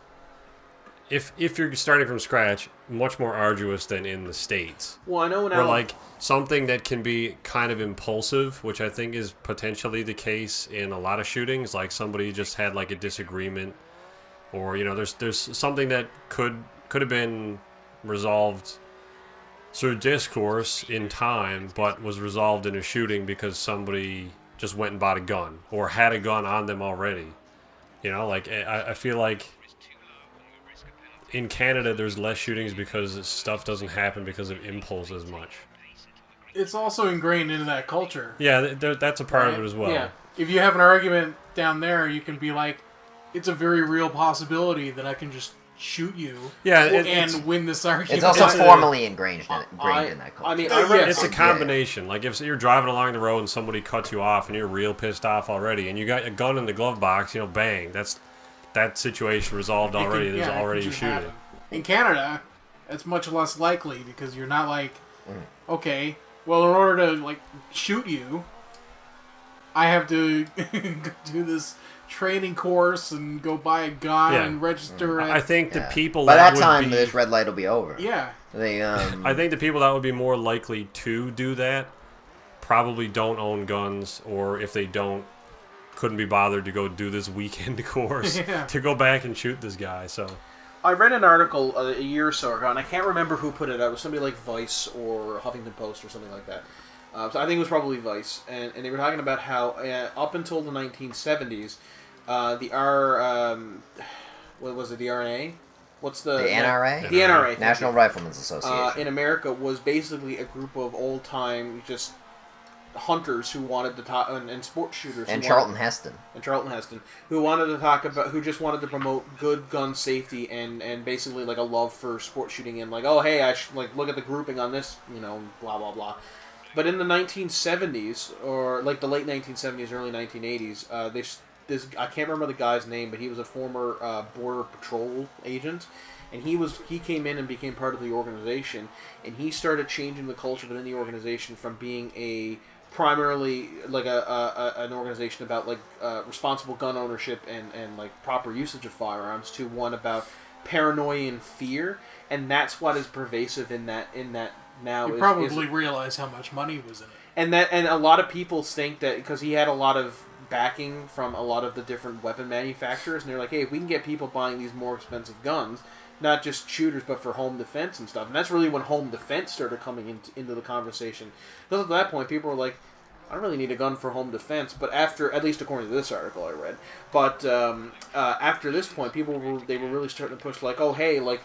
If you're starting from scratch, much more arduous than in the States. Well, I know now... Where, like, something that can be kind of impulsive, which I think is potentially the case in a lot of shootings, like somebody just had, like, a disagreement, or, there's something that could have been resolved through discourse in time, but was resolved in a shooting because somebody just went and bought a gun, or had a gun on them already. Like, I feel like... In Canada, there's less shootings because stuff doesn't happen because of impulse as much. It's also ingrained into that culture. Yeah, that's a part of it as well. Yeah. If you have an argument down there, you can be like, it's a very real possibility that I can just shoot you and win this argument. It's also formally ingrained in that culture. I mean, it's a combination. Like, if you're driving along the road and somebody cuts you off and you're real pissed off already, and you got a gun in the glove box, bang, that situation resolved already. There's already a shooting. In Canada, it's much less likely because you're not like, okay, well, in order to like shoot you, I have to do this training course and go buy a gun and register. I think the people by that would time this red light will be over. Yeah. I think the people that would be more likely to do that probably don't own guns, or if they don't, couldn't be bothered to go do this weekend course to go back and shoot this guy. So I read an article a year or so ago, and I can't remember who put it out. It was somebody like Vice or Huffington Post or something like that. So I think it was probably Vice, and they were talking about how up until the 1970s, the what was it? The RNA? What's the NRA? The NRA, National Riflemen's Association in America was basically a group of old time just hunters who wanted to talk and sports shooters and Charlton Heston who wanted to talk about who just wanted to promote good gun safety and basically like a love for sports shooting and like, oh hey, I should like look at the grouping on this, blah blah blah. But in the 1970s, or like the late 1970s, early 1980s, I can't remember the guy's name, but he was a former Border Patrol agent, and he came in and became part of the organization, and he started changing the culture within the organization from being a primarily like an organization about like responsible gun ownership and like proper usage of firearms to one about paranoia and fear, and that's what is pervasive in that now. You probably realize how much money was in it, and a lot of people think that because he had a lot of backing from a lot of the different weapon manufacturers, and they're like, hey, if we can get people buying these more expensive guns, not just shooters but for home defense and stuff, and that's really when home defense started coming into the conversation. Because at that point people were like, I don't really need a gun for home defense, but after, at least according to this article I read, but after this point people were really starting to push like, oh hey, like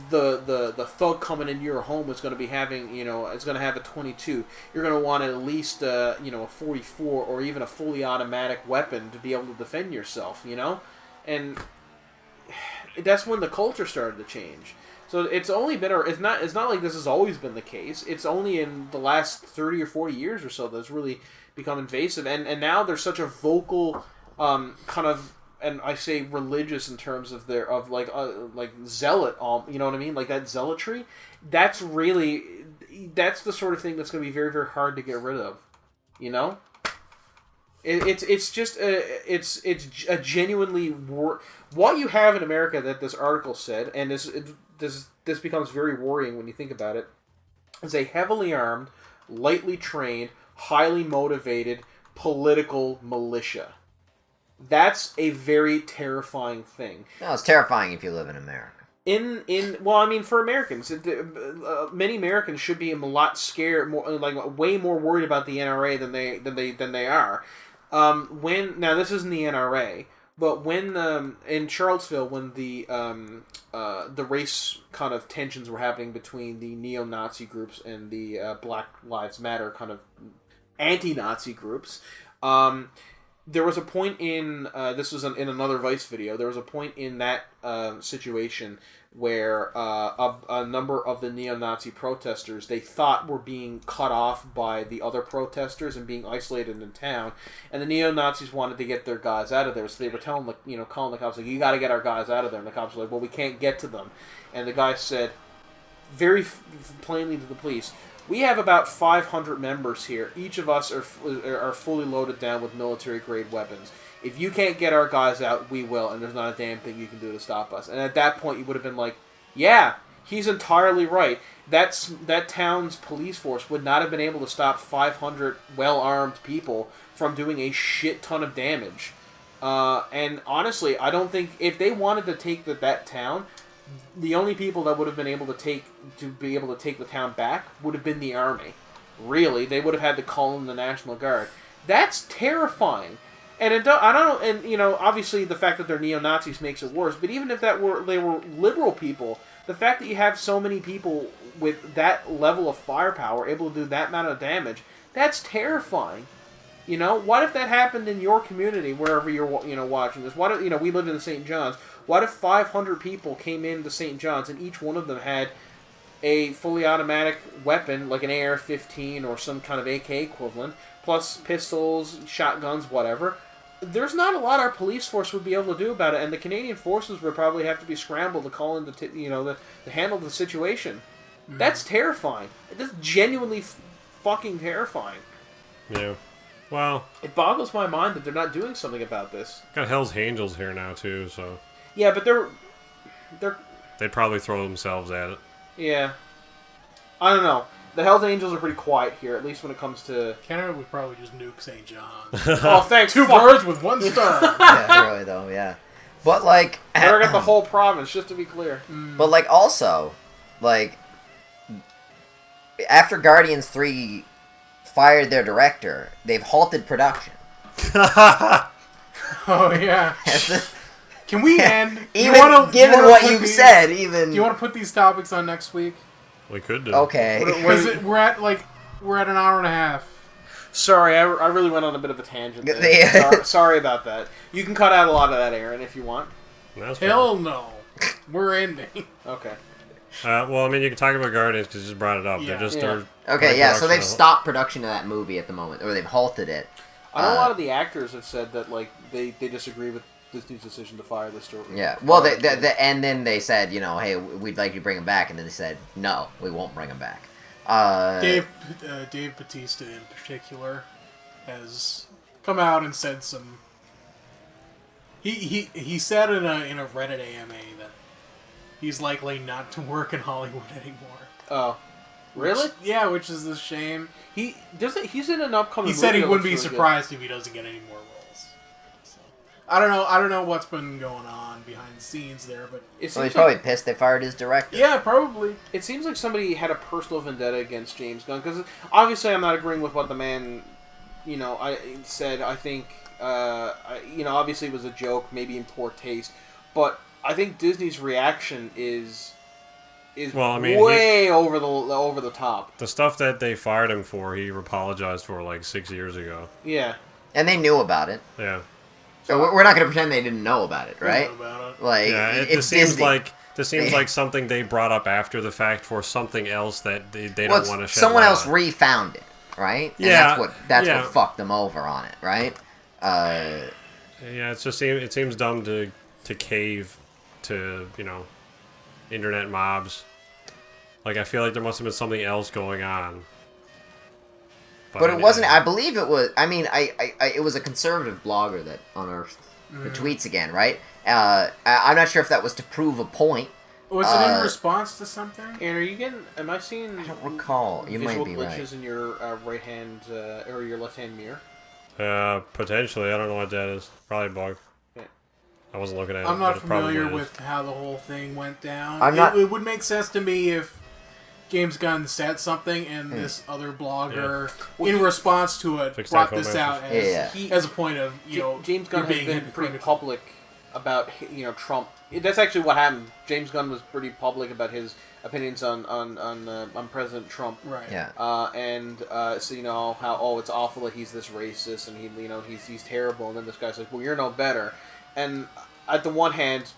the thug coming into your home is going to be having, it's going to have a 22. You're going to want at least a 44 or even a fully automatic weapon to be able to defend yourself, and that's when the culture started to change. So it's only been, it's not like this has always been the case. It's only in the last 30 or 40 years or so that's really become invasive, and now there's such a vocal kind of, and I say religious in terms of like zealot, you know what I mean? Like that zealotry, that's the sort of thing that's going to be very, very hard to get rid of, It's just it's a genuinely what you have in America that this article said, and this becomes very worrying when you think about it, is a heavily armed, lightly trained, highly motivated political militia. That's a very terrifying thing. No, it's terrifying if you live in America. For Americans, many Americans should be a lot scared, way more worried about the NRA than they are. Now this isn't the NRA, but when in Charlottesville, when the race kind of tensions were happening between the neo-Nazi groups and the Black Lives Matter kind of anti-Nazi groups. There was a point in this was in another Vice video. There was a point in that situation where a number of the neo-Nazi protesters they thought were being cut off by the other protesters and being isolated in town, and the neo-Nazis wanted to get their guys out of there. So they were calling the cops like, "You got to get our guys out of there." And the cops were like, "Well, we can't get to them." And the guy said, very plainly to the police, "We have about 500 members here. Each of us are fully loaded down with military-grade weapons. If you can't get our guys out, we will, and there's not a damn thing you can do to stop us." And at that point, you would have been like, yeah, he's entirely right. That town's police force would not have been able to stop 500 well-armed people from doing a shit ton of damage. And honestly, I don't think, if they wanted to take that town, the only people that would have been able to take the town back would have been the army. Really, they would have had to call in the National Guard. That's terrifying. And obviously the fact that they're neo-Nazis makes it worse. But even if they were liberal people, the fact that you have so many people with that level of firepower able to do that amount of damage, that's terrifying. You know, what if that happened in your community, wherever you're watching this? What if, we live in St. John's? What if 500 people came into St. John's and each one of them had a fully automatic weapon, like an AR-15 or some kind of AK equivalent, plus pistols, shotguns, whatever? There's not a lot our police force would be able to do about it, and the Canadian forces would probably have to be scrambled to call in to handle the situation. Mm. That's terrifying. That's genuinely fucking terrifying. Yeah. Well, it boggles my mind that they're not doing something about this. Got Hell's Angels here now too, so yeah, but they'd probably throw themselves at it. Yeah, I don't know. The Hell's Angels are pretty quiet here, at least when it comes to Canada would probably just nuke St. John's. Oh, thanks. Two birds with one stone. Yeah, really though. Yeah, but like, they got the whole province, just to be clear. But like, also, like, after Guardians 3 fired their director, they've halted production. Oh yeah. Can we end? Even given what you've said, even do you want to put these topics on next week? We could do. Okay. We're at an hour and a half. Sorry, I really went on a bit of a tangent there. Sorry about that. You can cut out a lot of that, Aaron, if you want. Hell no. We're ending. Okay. Well, I mean, you can talk about Guardians because you just brought it up. Yeah. So they've stopped production of that movie at the moment, or they've halted it. I know a lot of the actors have said that they disagree with Disney's decision to fire the story. Yeah, well, and then they said, hey, we'd like you to bring him back, and then they said, no, we won't bring him back. Dave Bautista in particular has come out and said some. He said in a Reddit AMA that he's likely not to work in Hollywood anymore. Oh, really? Which is a shame. He's in an upcoming. He said he wouldn't be surprised if he doesn't get any more roles. So, I don't know what's been going on behind the scenes there, but he's probably pissed they fired his director. Yeah, probably. It seems like somebody had a personal vendetta against James Gunn, because obviously I'm not agreeing with what the man, I said. I think, obviously it was a joke, maybe in poor taste, but I think Disney's reaction is way over the top. The stuff that they fired him for, he apologized for like 6 years ago. Yeah, and they knew about it. Yeah. So we're not going to pretend they didn't know about it, right? Know about it. Like, yeah, this seems like something they brought up after the fact for something else that they don't want to shed someone light else on. refound it, right? And yeah, that's what fucked them over on it, right? Yeah, it seems dumb to cave to internet mobs. Like, I feel like there must have been something else going on. But it wasn't. I believe it was. I mean, it was a conservative blogger that unearthed the tweets again, right? I'm not sure if that was to prove a point. Was it in response to something? And am I seeing? I don't recall. You might be right. Glitches in your right hand or your left hand mirror? Potentially. I don't know what that is. Probably a bug. Yeah. I wasn't looking at it. I'm not familiar with how the whole thing went down. It would make sense to me if James Gunn said something and this other blogger, in response to it, brought this out as a point of, James Gunn has been pretty public about, Trump. That's actually what happened. James Gunn was pretty public about his opinions on President Trump. Right. Yeah. So how it's awful that he's this racist and he's terrible, and then this guy's like, well, you're no better. And at the one hand,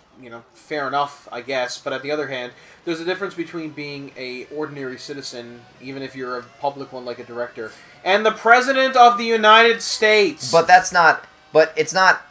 fair enough, I guess, but at the other hand, there's a difference between being a ordinary citizen, even if you're a public one like a director, and the President of the United States. But it's not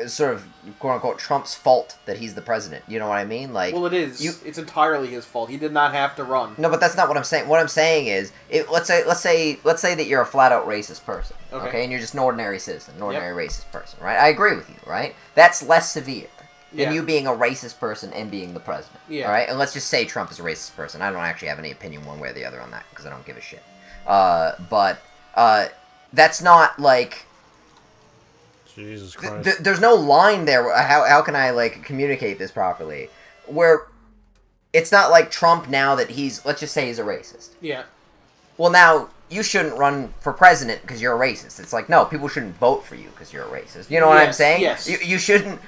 sort of quote unquote Trump's fault that he's the president. You know what I mean? Like, well, it is. It's entirely his fault. He did not have to run. No, but that's not what I'm saying. What I'm saying is, let's say that you're a flat out racist person, okay, and you're just an ordinary citizen, an ordinary racist person, right? I agree with you, right? That's less severe than you being a racist person and being the president. Yeah. All right? And let's just say Trump is a racist person. I don't actually have any opinion one way or the other on that because I don't give a shit. But that's not like... Jesus Christ. There's no line there. How can I communicate this properly? Where it's not like Trump now that let's just say he's a racist. Yeah. Well, now you shouldn't run for president because you're a racist. It's like, no, people shouldn't vote for you because you're a racist. You know what I'm saying? Yes. You shouldn't,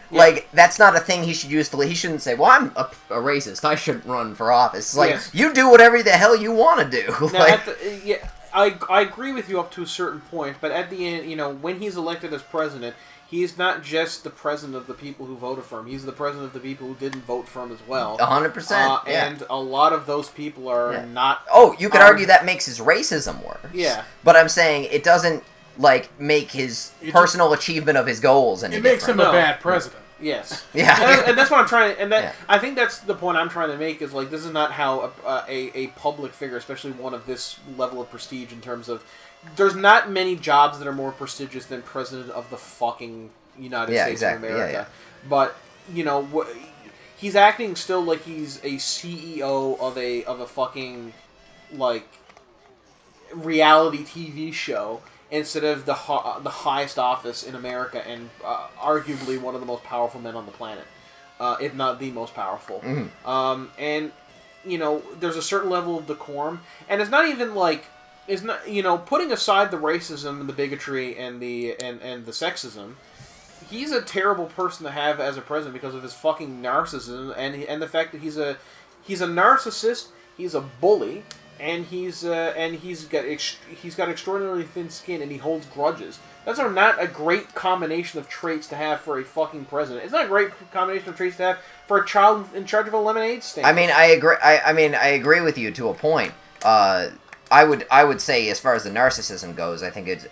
that's not a thing he should use to... He shouldn't say, well, I'm a racist. I shouldn't run for office. It's like, you do whatever the hell you want to do. Now, I agree with you up to a certain point, but at the end, when he's elected as president, he's not just the president of the people who voted for him. He's the president of the people who didn't vote for him as well. 100%. And a lot of those people are not... Oh, you could argue that makes his racism worse. Yeah. But I'm saying it doesn't, make his personal achievement of his goals any different. It makes him a bad president. Yes. Yeah. And that's what I'm trying to... I think that's the point I'm trying to make is, this is not how a public figure, especially one of this level of prestige in terms of... There's not many jobs that are more prestigious than president of the fucking United States of America. But, he's acting still like he's a CEO of a fucking, reality TV show instead of the highest office in America and arguably one of the most powerful men on the planet, if not the most powerful. Mm-hmm. And, there's a certain level of decorum, and it's not even is not putting aside the racism and the bigotry and the sexism. He's a terrible person to have as a president because of his fucking narcissism and the fact that he's a narcissist, he's a bully, and he's got extraordinarily thin skin and he holds grudges. Those are not a great combination of traits to have for a fucking president. It's not a great combination of traits to have for a child in charge of a lemonade stand. I mean, I agree. I agree with you to a point. I would say, as far as the narcissism goes, I think it's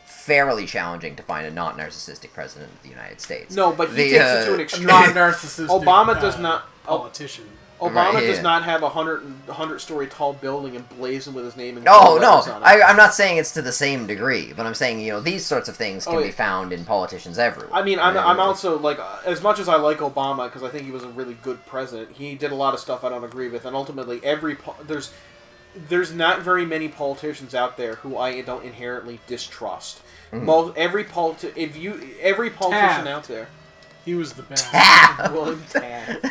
fairly challenging to find a not narcissistic president of the United States. No, but he takes it to an extreme. Non-narcissistic Obama does not. Politician. Obama does not have a 100-story tall building emblazoned with his name and no. letters on it. I'm not saying it's to the same degree, but I'm saying these sorts of things can be found in politicians everywhere. I mean, I'm also as much as I like Obama because I think he was a really good president. He did a lot of stuff I don't agree with, and ultimately there's not very many politicians out there who I don't inherently distrust. Every politician out there. He was the best. William Taft.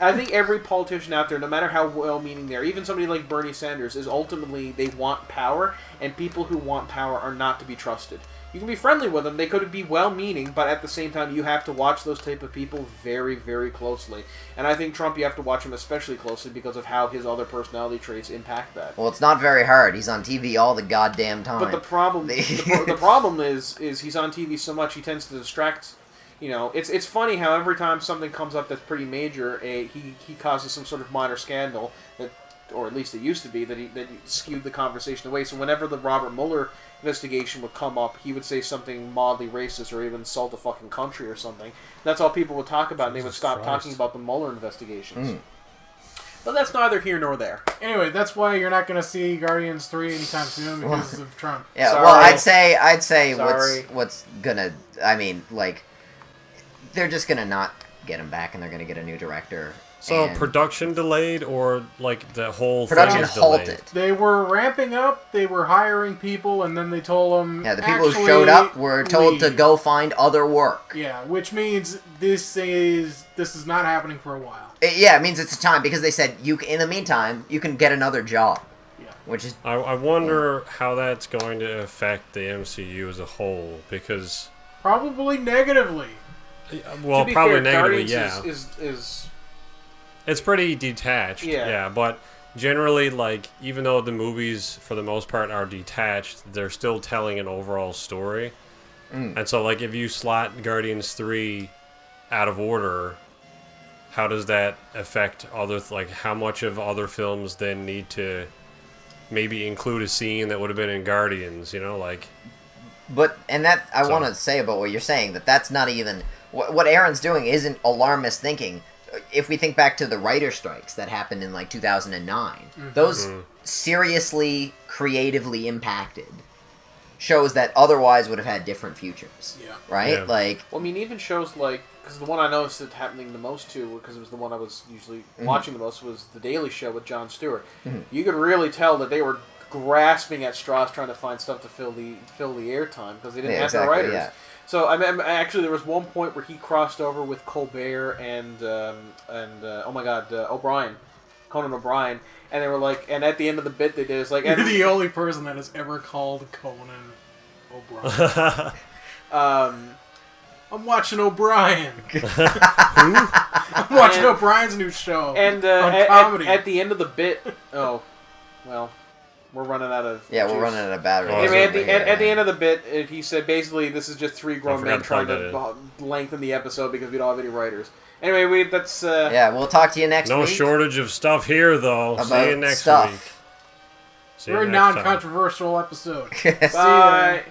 I think every politician out there, no matter how well-meaning they are, even somebody like Bernie Sanders, is ultimately they want power, and people who want power are not to be trusted. You can be friendly with them; they could be well-meaning, but at the same time, you have to watch those type of people very, very closely. And I think Trump, you have to watch him especially closely because of how his other personality traits impact that. Well, it's not very hard. He's on TV all the goddamn time. But the problem, the problem is he's on TV so much he tends to distract. It's funny how every time something comes up that's pretty major, he causes some sort of minor scandal that, or at least it used to be that he skewed the conversation away. So whenever the Robert Mueller investigation would come up, he would say something mildly racist or even insult the fucking country or something. That's all people would talk about, and they would stop talking about the Mueller investigations. But that's neither here nor there. Anyway, that's why you're not going to see Guardians 3 anytime soon because of Trump. Yeah, Sorry. well, I'd say Sorry. what's gonna. I mean, they're just gonna not get him back, and they're gonna get a new director. So production delayed, or the whole production thing is delayed? halted. They were ramping up. They were hiring people, and then they told them. Yeah, the people who showed up were told to go find other work. Yeah, which means this is not happening for a while. It means it's a time because they said in the meantime you can get another job. Yeah, which is. I wonder how that's going to affect the MCU as a whole because probably negatively. Well, to be probably fair, negatively, Guardians yeah. is It's pretty detached, yeah. But generally, even though the movies, for the most part, are detached, they're still telling an overall story. And so, if you slot Guardians 3 out of order, how does that affect other... how much of other films then need to maybe include a scene that would have been in Guardians, But, and that, I want to say about what you're saying, that's not even... What Aaron's doing isn't alarmist thinking. If we think back to the writer strikes that happened in 2009, those seriously, creatively impacted shows that otherwise would have had different futures. Yeah. Right? Yeah. well, I mean, even shows because the one I noticed it happening the most to, because it was the one I was usually watching the most, was The Daily Show with Jon Stewart. You could really tell that they were grasping at straws trying to find stuff to fill the airtime because they didn't have the writers. Yeah. So actually, there was one point where he crossed over with Colbert and O'Brien, Conan O'Brien, and they were and at the end of the bit they did is you're the only person that has ever called Conan O'Brien. I'm watching O'Brien. I'm watching O'Brien's new show and on comedy. at the end of the bit, oh, well. We're running out of. Yeah, juice. we're running out of battery. Oh, Anyway, is at the end of the bit, he said basically this is just three grown forgot men to trying plug to lengthen the episode because we don't have any writers. Anyway, that's. Yeah, we'll talk to you next No week. shortage of stuff here, though. See you About next stuff. week. See you Very next time. non-controversial episode. See ya. Bye.